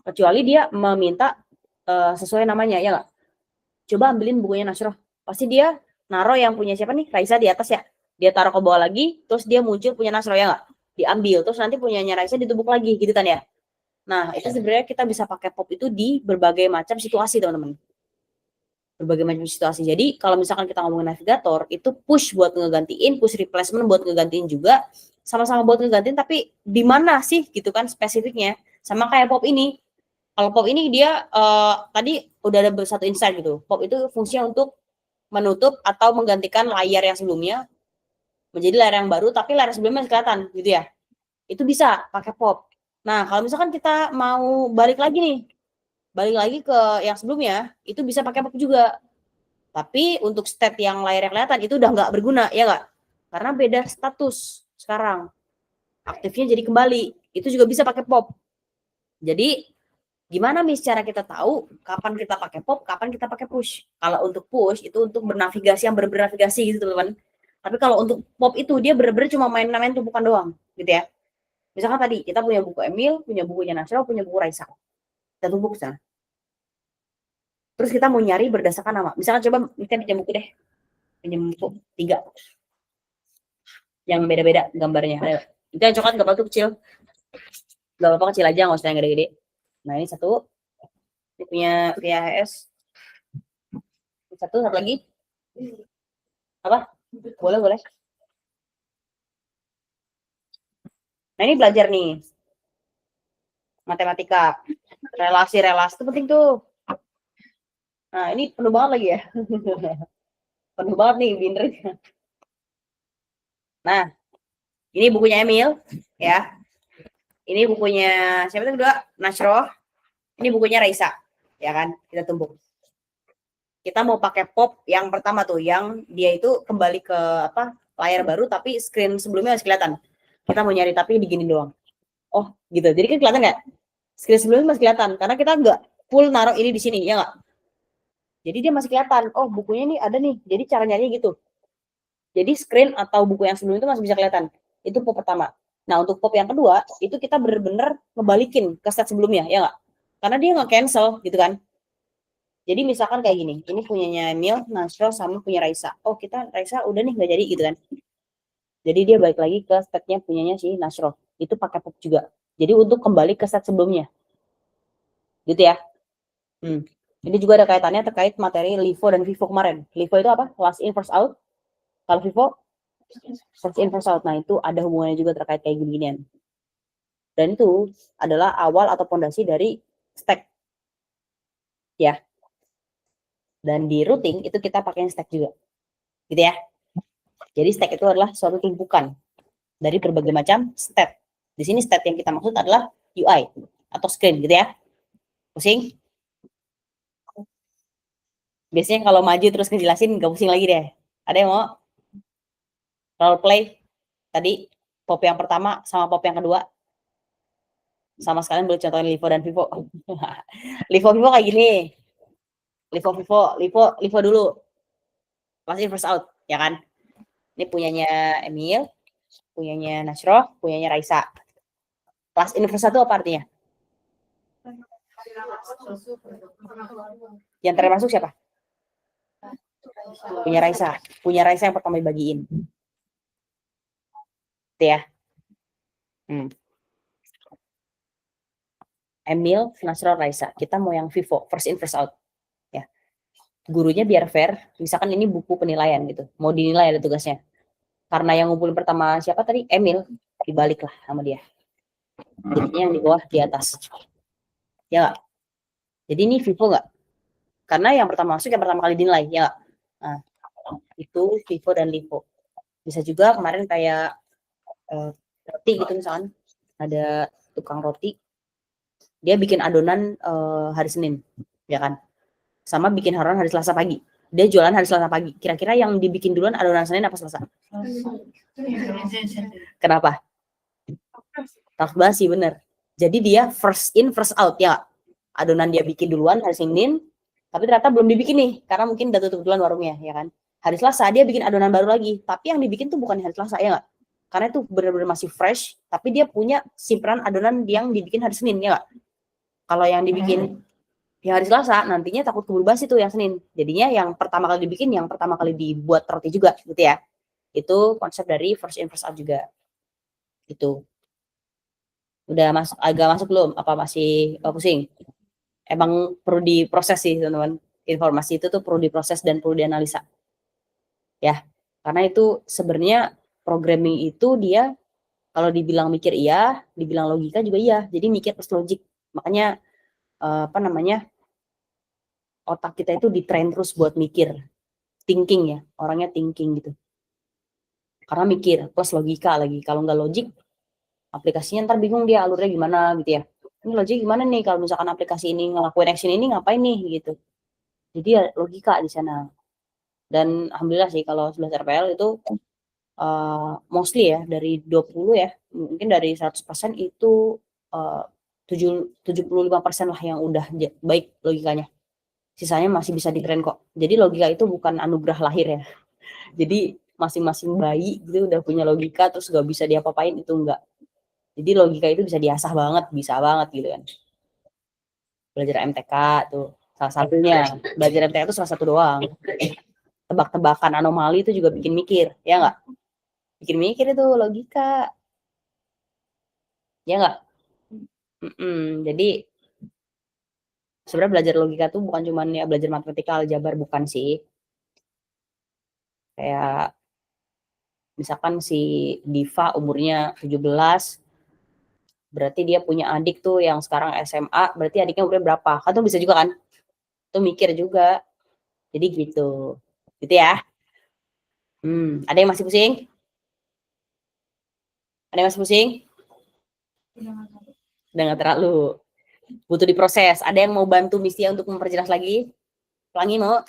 Kecuali dia meminta sesuai namanya, ya nggak? Coba ambilin bukunya Nasroh. Pasti dia naruh yang punya siapa nih? Raisa di atas ya. Dia taruh ke bawah lagi, terus dia muncul punya Nasroh, ya nggak? Diambil, terus nanti punyanya Raisa ditumpuk lagi gitu kan ya. Nah, itu sebenarnya kita bisa pakai Pop itu di berbagai macam situasi, teman-teman. berbagai macam situasi. Jadi kalau misalkan kita ngomongin navigator, itu push buat ngegantiin, push replacement buat ngegantiin juga, sama-sama buat ngegantiin, tapi di mana sih gitu kan spesifiknya. Sama kayak pop ini. Kalau pop ini dia tadi udah ada satu insight gitu. Pop itu fungsinya untuk menutup atau menggantikan layar yang sebelumnya menjadi layar yang baru, tapi layar sebelumnya masih kelihatan gitu ya. Itu bisa pakai pop. Nah, kalau misalkan kita mau balik lagi ke yang sebelumnya, itu bisa pakai pop juga. Tapi untuk state yang layar yang kelihatan itu udah nggak berguna, ya nggak? Karena beda status sekarang. Aktifnya jadi kembali. Itu juga bisa pakai pop. Jadi gimana nih cara kita tahu kapan kita pakai pop, kapan kita pakai push? Kalau untuk push itu untuk bernavigasi, yang bernavigasi gitu teman-teman. Tapi kalau untuk pop itu dia bener-bener cuma main-main tumpukan doang, gitu ya. Misalkan tadi kita punya buku Emil, punya bukunya Nasra, punya buku Raisa. Kita tumpuk sana. Terus kita mau nyari berdasarkan nama. Misalkan coba kita pinjam buku deh. Pinjam buku 3. Yang beda-beda gambarnya. Ayo. Itu yang coklat gak apa-apa kecil. Gak apa-apa kecil aja, nggak usah yang gede-gede. Nah ini satu. Ini punya VHS. Satu lagi. Apa? Boleh. Nah ini belajar nih. Matematika. Relasi-relasi itu penting tuh. Nah ini penuh banget lagi ya. Penuh banget nih binder. Nah ini bukunya Emil ya. Ini bukunya siapa tuh kedua? Nasroh. Ini bukunya Raisa. Ya kan? Kita tumpuk. Kita mau pakai pop yang pertama tuh, yang dia itu kembali ke apa? Layar baru tapi screen sebelumnya masih kelihatan. Kita mau nyari tapi digini doang. Oh, gitu. Jadi kan kelihatan nggak? Screen sebelumnya masih kelihatan karena kita nggak full naruh ini di sini, ya nggak? Jadi dia masih kelihatan. Oh, bukunya ini ada nih. Jadi cara nyarinya gitu. Jadi screen atau buku yang sebelum itu masih bisa kelihatan. Itu pop pertama. Nah, untuk pop yang kedua, itu kita bener-bener ngebalikin ke set sebelumnya, ya nggak? Karena dia nggak cancel, gitu kan. Jadi misalkan kayak gini, ini punyanya Emil, Nasro, sama punya Raisa. Oh, kita Raisa udah nih nggak jadi, gitu kan. Jadi dia balik lagi ke setnya punyanya si Nasro. Itu pakai pop juga. Jadi untuk kembali ke set sebelumnya. Gitu ya. Ini juga ada kaitannya terkait materi LIFO dan VIVO kemarin. LIFO itu apa? Last in, first out. Kalau VIVO, first in, first out. Nah, itu ada hubungannya juga terkait kayak gini-ginian. Dan itu adalah awal atau fondasi dari stack. Ya. Dan di routing itu kita pakai stack juga. Gitu ya. Jadi stack itu adalah suatu tumpukan dari berbagai macam state. Di sini state yang kita maksud adalah UI atau screen gitu ya. Pusing? Biasanya kalau maju terus ngejelasin nggak pusing lagi deh. Ada yang mau role play tadi pop yang pertama sama pop yang kedua? Sama sekalian boleh contohin LIFO dan VIVO. LIFO kayak gini. LIFO dulu. Last in, first out, ya kan? Ini punyanya Emil, punyanya Nasroh, punyanya Raisa. Last in, first out itu apa artinya? Yang terakhir masuk siapa? Punya Raisa. Punya Raisa yang pertama dibagiin. Itu ya. Emil, Nasroh, Raisa. Kita mau yang VIVO, first in, first out. Ya. Gurunya biar fair, misalkan ini buku penilaian gitu. Mau dinilai ada tugasnya. Karena yang ngumpulin pertama siapa tadi? Emil. Dibalik lah sama dia. Jadinya yang di bawah, di atas. Ya gak? Jadi ini VIVO nggak? Karena yang pertama masuk, yang pertama kali dinilai. Ya gak? Nah, itu VIVO dan LIFO. Bisa juga kemarin kayak roti gitu misalkan. Ada tukang roti. Dia bikin adonan hari Senin. Ya kan? Sama bikin adonan hari Selasa pagi. Dia jualan hari Selasa pagi. Kira-kira yang dibikin duluan adonan Senin apa Selasa? Kenapa? Tahu basi, bener. Jadi dia first in, first out ya. Adonan dia bikin duluan hari Senin, tapi ternyata belum dibikin nih, karena mungkin udah tutup duluan warungnya, ya kan. Hari Selasa dia bikin adonan baru lagi, tapi yang dibikin tuh bukan hari Selasa, ya nggak? Karena itu benar-benar masih fresh, tapi dia punya simpanan adonan yang dibikin hari Senin, ya nggak? Kalau yang dibikin yang hari Selasa, nantinya takut keburu basi tuh yang Senin. Jadinya yang pertama kali dibikin, yang pertama kali dibuat roti juga, gitu ya. Itu konsep dari first in, first out juga. Itu. Udah agak masuk belum? Apa masih pusing? Emang perlu diproses sih, teman-teman. informasi itu tuh perlu diproses dan perlu dianalisa. Ya, karena itu sebenarnya programming itu dia kalau dibilang mikir iya, dibilang logika juga iya. Jadi mikir plus logik. Makanya apa namanya? Otak kita itu di-train terus buat mikir. Thinking ya, orangnya thinking gitu. Karena mikir plus logika lagi. Kalau nggak logik, aplikasinya ntar bingung dia alurnya gimana gitu ya. Ini logik gimana nih kalau misalkan aplikasi ini ngelakuin action ini ngapain nih gitu. Jadi ya logika di sana. Dan alhamdulillah sih kalau 11 RPL itu mostly ya dari 20 ya, mungkin dari 100% itu 75% lah yang udah baik logikanya. Sisanya masih bisa di-train kok. Jadi logika itu bukan anugerah lahir ya. Jadi masing-masing bayi gitu udah punya logika terus gak bisa diapa-apain, itu enggak. Jadi logika itu bisa diasah banget, bisa banget gitu kan. Belajar MTK tuh salah satunya. Belajar MTK itu salah satu doang. Tebak-tebakan anomali itu juga bikin mikir, ya enggak? Bikin mikir itu logika. Ya enggak? Jadi sebenarnya belajar logika tuh bukan cuma ya belajar matematika, aljabar, bukan sih. Kayak misalkan si Diva umurnya 17, berarti dia punya adik tuh yang sekarang SMA, berarti adiknya umurnya berapa? Kan tuh bisa juga kan? Tuh mikir juga. Jadi gitu. Gitu ya. Ada yang masih pusing? Ada yang masih pusing? Udah nggak terlalu. Butuh diproses. Ada yang mau bantu Mistia untuk memperjelas lagi? Pelangi mau?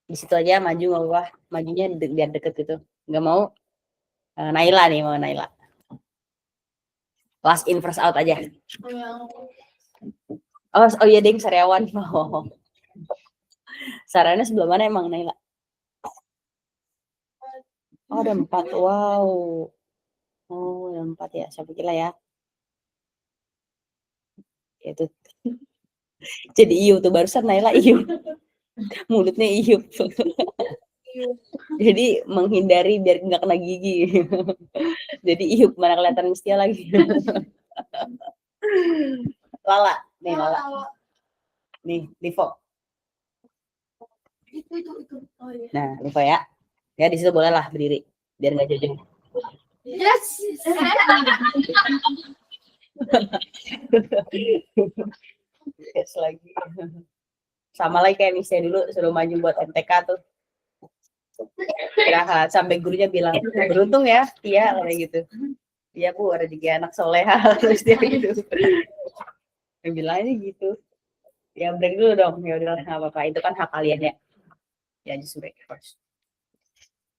Di situ aja maju nggak apa-apa. Majunya biar deket gitu. Nggak mau? Naila nih, mau Naila. Last in first out aja. Oh iya ding, Sariawan. Sarannya sebelah mana emang Naila? Oh ada 4, wow. Oh ada 4 ya, saya pikir lah ya. Itu jadi iu tuh barusan Naila iu. Mulutnya iu. Jadi menghindari biar nggak kena gigi. Jadi iu mana kelihatan Mistia lagi. Lala, nih Lala. Nih, Livo. Oh, iya. Nah, Livo ya. Ya di situ boleh lah berdiri biar nggak jauh-jauh. Yes. Yes lagi. Sama lagi kayak Mistia dulu suruh maju buat MTK tuh. Istirahat sampai gurunya bilang beruntung ya, iya kayak gitu. Iya Bu, ada 3 anak soleha terus dia gitu. Yang bilangnya gitu. Ya break dulu dong, ya udah nggak apa-apa. Itu kan hak kalian ya. Ya just break first.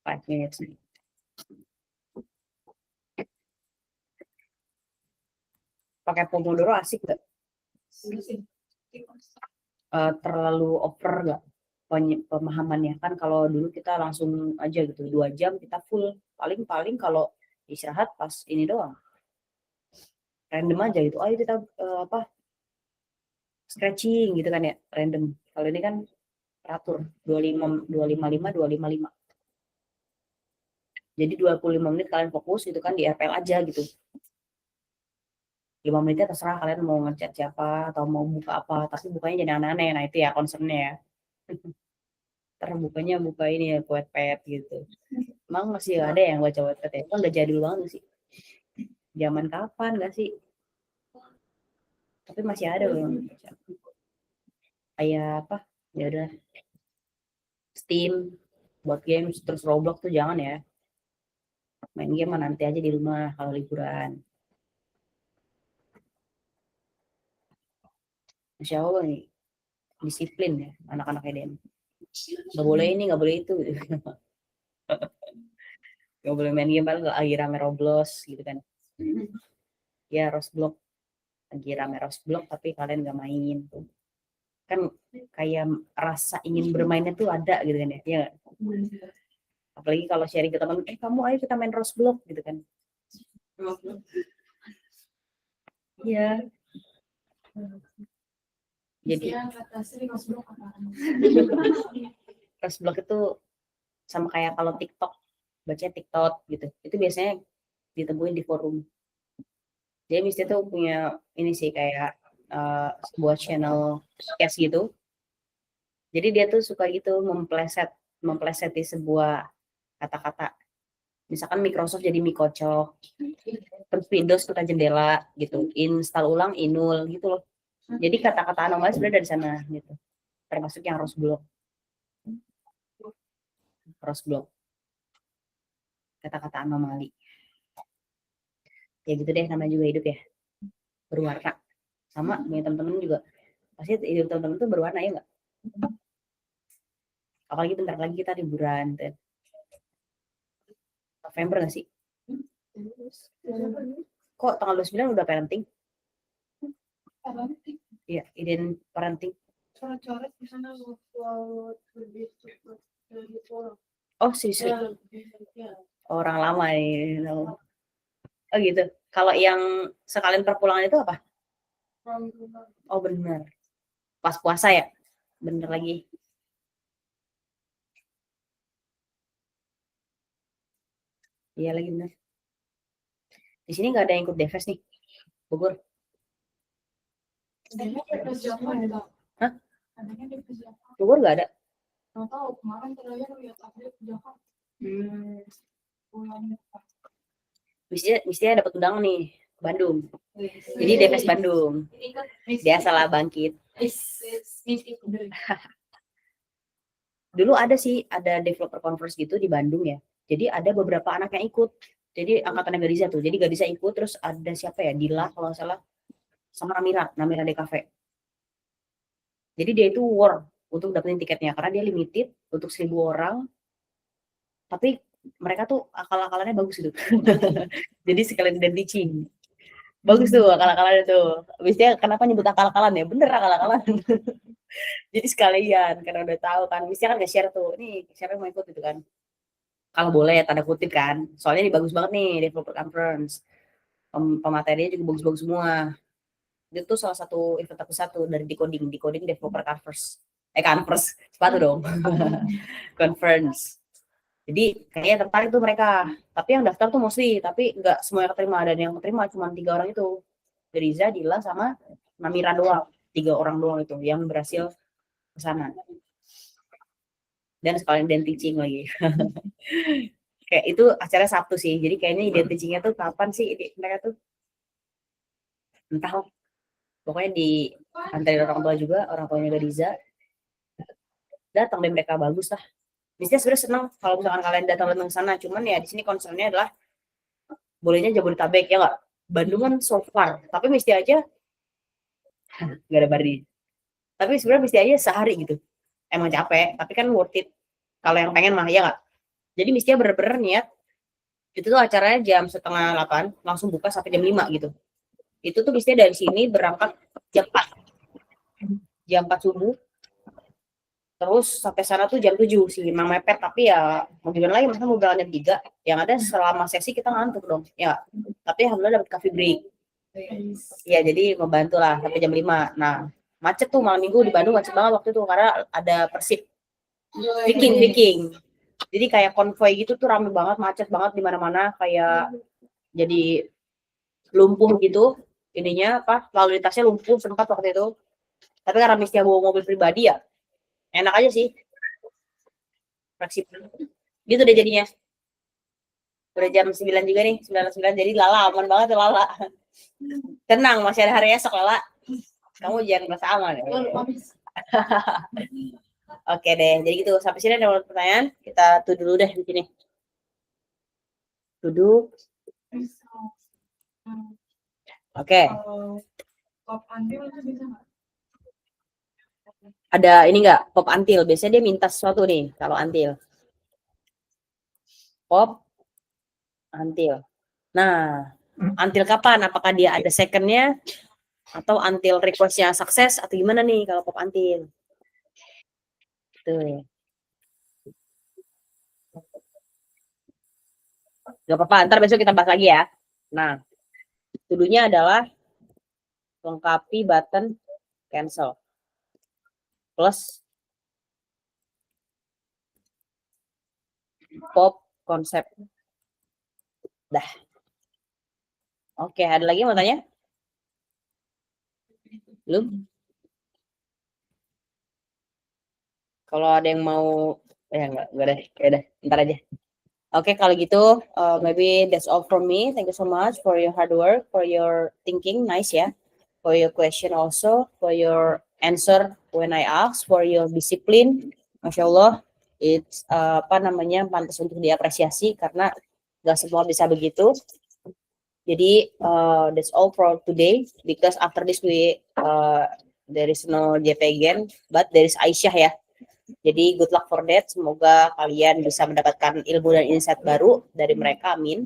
5 minutes. Pakai Pomodoro asik nggak? Terlalu over nggak pemahamannya kan? Kalau dulu kita langsung aja gitu 2 jam kita full, paling kalau istirahat pas ini doang random aja gitu. Ayo kita apa stretching gitu kan ya, random. Kalau ini kan teratur 255 jadi 25 menit kalian fokus gitu kan di RPL aja gitu. 5 menitnya terserah kalian mau ngechat siapa atau mau buka apa, tapi bukanya jadi aneh-aneh. Nah itu ya concernnya ya. Terbukanya buka ini ya Wattpad gitu. Emang masih ada yang baca Wattpad ya? Kan udah jadul banget sih. Zaman kapan gak sih? Tapi masih ada loh. Kayak apa? Ya udah Steam buat games terus Roblox tuh jangan ya. Main game nanti aja di rumah kalau liburan. Masya Allah nih disiplin ya anak-anak EDM. Gak boleh ini, gak boleh itu. Gak boleh main game padahal lagi rame Roblox gitu kan. Ya Roblox lagi rame Roblox tapi kalian gak main tuh. Kan kayak rasa ingin bermainnya tuh ada gitu kan ya. Ya apalagi kalau sharing ke teman, kamu ayo kita main Roblox gitu kan. Iya. Jadi Roblox itu sama kayak kalau TikTok, baca TikTok gitu. Itu biasanya ditemuin di forum. Jadi Misti tuh punya ini sih kayak sebuah channel podcast gitu. Jadi dia tuh suka gitu mempleseti sebuah kata-kata. Misalkan Microsoft jadi Mikocok, terus Windows suka jendela gitu, install ulang Inul gitu loh. Jadi kata-kata anomali sebenarnya dari sana gitu. Termasuk yang Rosblok. Kata-kata anomali. Ya gitu deh, namanya juga hidup ya. Berwarna. Sama punya temen-temen juga. Pasti hidup temen-temen tuh berwarna ya nggak? Apalagi bentar lagi kita liburan. November nggak sih? Kok tanggal 29 udah parenting? Iya, iden parenting. Coret-coret di sana lebih cepat dari orang. Oh, Sri. Orang lama nih. Oh gitu. Kalau yang sekalian perpulangan itu apa? Oh benar. Pas puasa ya? Bener lagi. Iya lagi bener. Di sini nggak ada yang ikut Deves nih. Bogor. Hah? Bogor nggak ada? Nggak tahu, kemarin terakhir lihat update Jakarta. Mestinya dapat undangan nih ke Bandung. Jadi Deves Bandung. Dia salah bangkit. Dulu ada sih, ada developer conference gitu di Bandung ya. Jadi ada beberapa anak yang ikut. Jadi angkatan Gadiza tuh. Jadi Gadiza ikut, terus ada siapa ya? Dila kalau nggak salah, sama Namira DKV. Jadi dia itu war untuk dapetin tiketnya karena dia limited untuk 1.000 orang. Tapi mereka tuh akal-akalannya bagus gitu. Jadi sekalian dan teaching. Bagus tuh akal-akalannya tuh. Biasanya kenapa nyebut akal-akalan ya? Bener akal-akalan. Jadi sekalian karena udah tahu kan. Biasanya kan nge-share tuh. Nih siapa yang mau ikut gitu kan. Kalau boleh tanda kutip kan. Soalnya ini bagus banget nih developer conference. Pematerinya juga bagus-bagus semua. Itu tuh salah satu event satu dari decoding developer conference sepatu dong. Conference. Jadi kayaknya tertarik tuh mereka. Tapi yang daftar tuh mostly, tapi nggak semua yang keterima. Dan yang keterima cuma 3 orang itu. Riza, Dila, sama Namira doang. 3 orang doang itu yang berhasil ke sana. Dan sekalian dan teaching lagi. Kayak itu acara Sabtu sih. Jadi kayaknya ide teachingnya tuh kapan sih mereka tuh? Entah. Pokoknya di antarin orang tua juga, orang tuanya Riza. Datang deh mereka bagus lah. Biasanya sebenarnya senang kalau misalkan kalian datang ke sana. Cuman ya di sini concernnya adalah bolehnya Jabodetabek ya nggak? Bandung kan so far, tapi mesti aja nggak ada Bari. Tapi sebenarnya mesti aja sehari gitu. Emang capek, tapi kan worth it. Kalau yang pengen mah ya nggak. Jadi mestinya bener-bener niat. Itu tuh acaranya jam 7:30, langsung buka sampai jam 5 gitu. Itu tuh mestinya dari sini berangkat jam 4. Jam 4 subuh. Terus sampai sana tuh jam 7 sih, memang mepet. Tapi ya mau gimana lagi, masa mau berangkat jam 3. Yang ada selama sesi kita ngantuk dong. Ya, tapi alhamdulillah dapat coffee break. Ya jadi membantu lah sampai jam 5. Nah, macet tuh malam minggu di Bandung, macet banget waktu itu karena ada Persib Viking. Jadi kayak konvoy gitu tuh rame banget, macet banget di mana-mana, kayak jadi lumpuh gitu. Ininya apa? Lalu lintasnya lumpuh sempat waktu itu. Tapi karena Mistia bawa mobil pribadi ya, enak aja sih. Fleksibel. Gitu deh jadinya. Udah jam 9 juga nih, 9:09, jadi Lala aman banget tuh Lala. Tenang, masih ada hari esok Lala. Kamu jangan merasa aman ya. Oke deh, jadi gitu. Sampai sini ada pertanyaan. Kita tuh dulu deh di sini. Duduk. Oke. Ada ini enggak? Pop Antil. Biasanya dia minta sesuatu nih kalau Antil. Pop Antil. Nah, Antil kapan? Apakah dia ada secondnya? Atau Antil requestnya sukses? Atau gimana nih kalau Pop Antil? Tuh. Gak apa-apa, ntar besok kita bahas lagi ya. Nah, tuduhnya adalah lengkapi button cancel. Plus pop konsep. Dah. Oke, ada lagi mau tanya? Belum? Kalau ada yang mau, enggak deh, ya udah, ntar aja. Oke, kalau gitu, maybe that's all from me. Thank you so much for your hard work, for your thinking, nice ya, for your question also, for your answer when I ask, for your discipline, masya Allah, it's pantas untuk diapresiasi karena nggak semua bisa begitu. Jadi that's all for today because after this there is no JP again, but there is Aisyah ya. Jadi good luck for that. Semoga kalian bisa mendapatkan ilmu dan insight baru dari mereka, amin.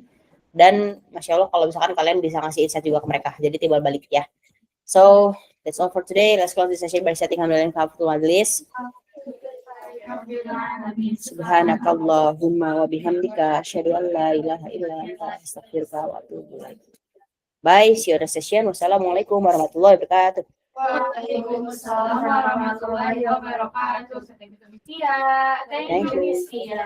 Dan masya Allah kalau misalkan kalian bisa ngasih insight juga ke mereka, jadi timbal balik ya. So that's all for today. Let's close this session by setting hamdalah kafatul majlis. Subhanakallahumma wa bihamdika asyhadu an la ilaha illa anta astaghfiruka wa atubu ilaik. Bye, see you on the session. Wassalamualaikum warahmatullahi wabarakatuh. Waalaikumsalam warahmatullahi wabarakatuh. Thank you, Miss Tia.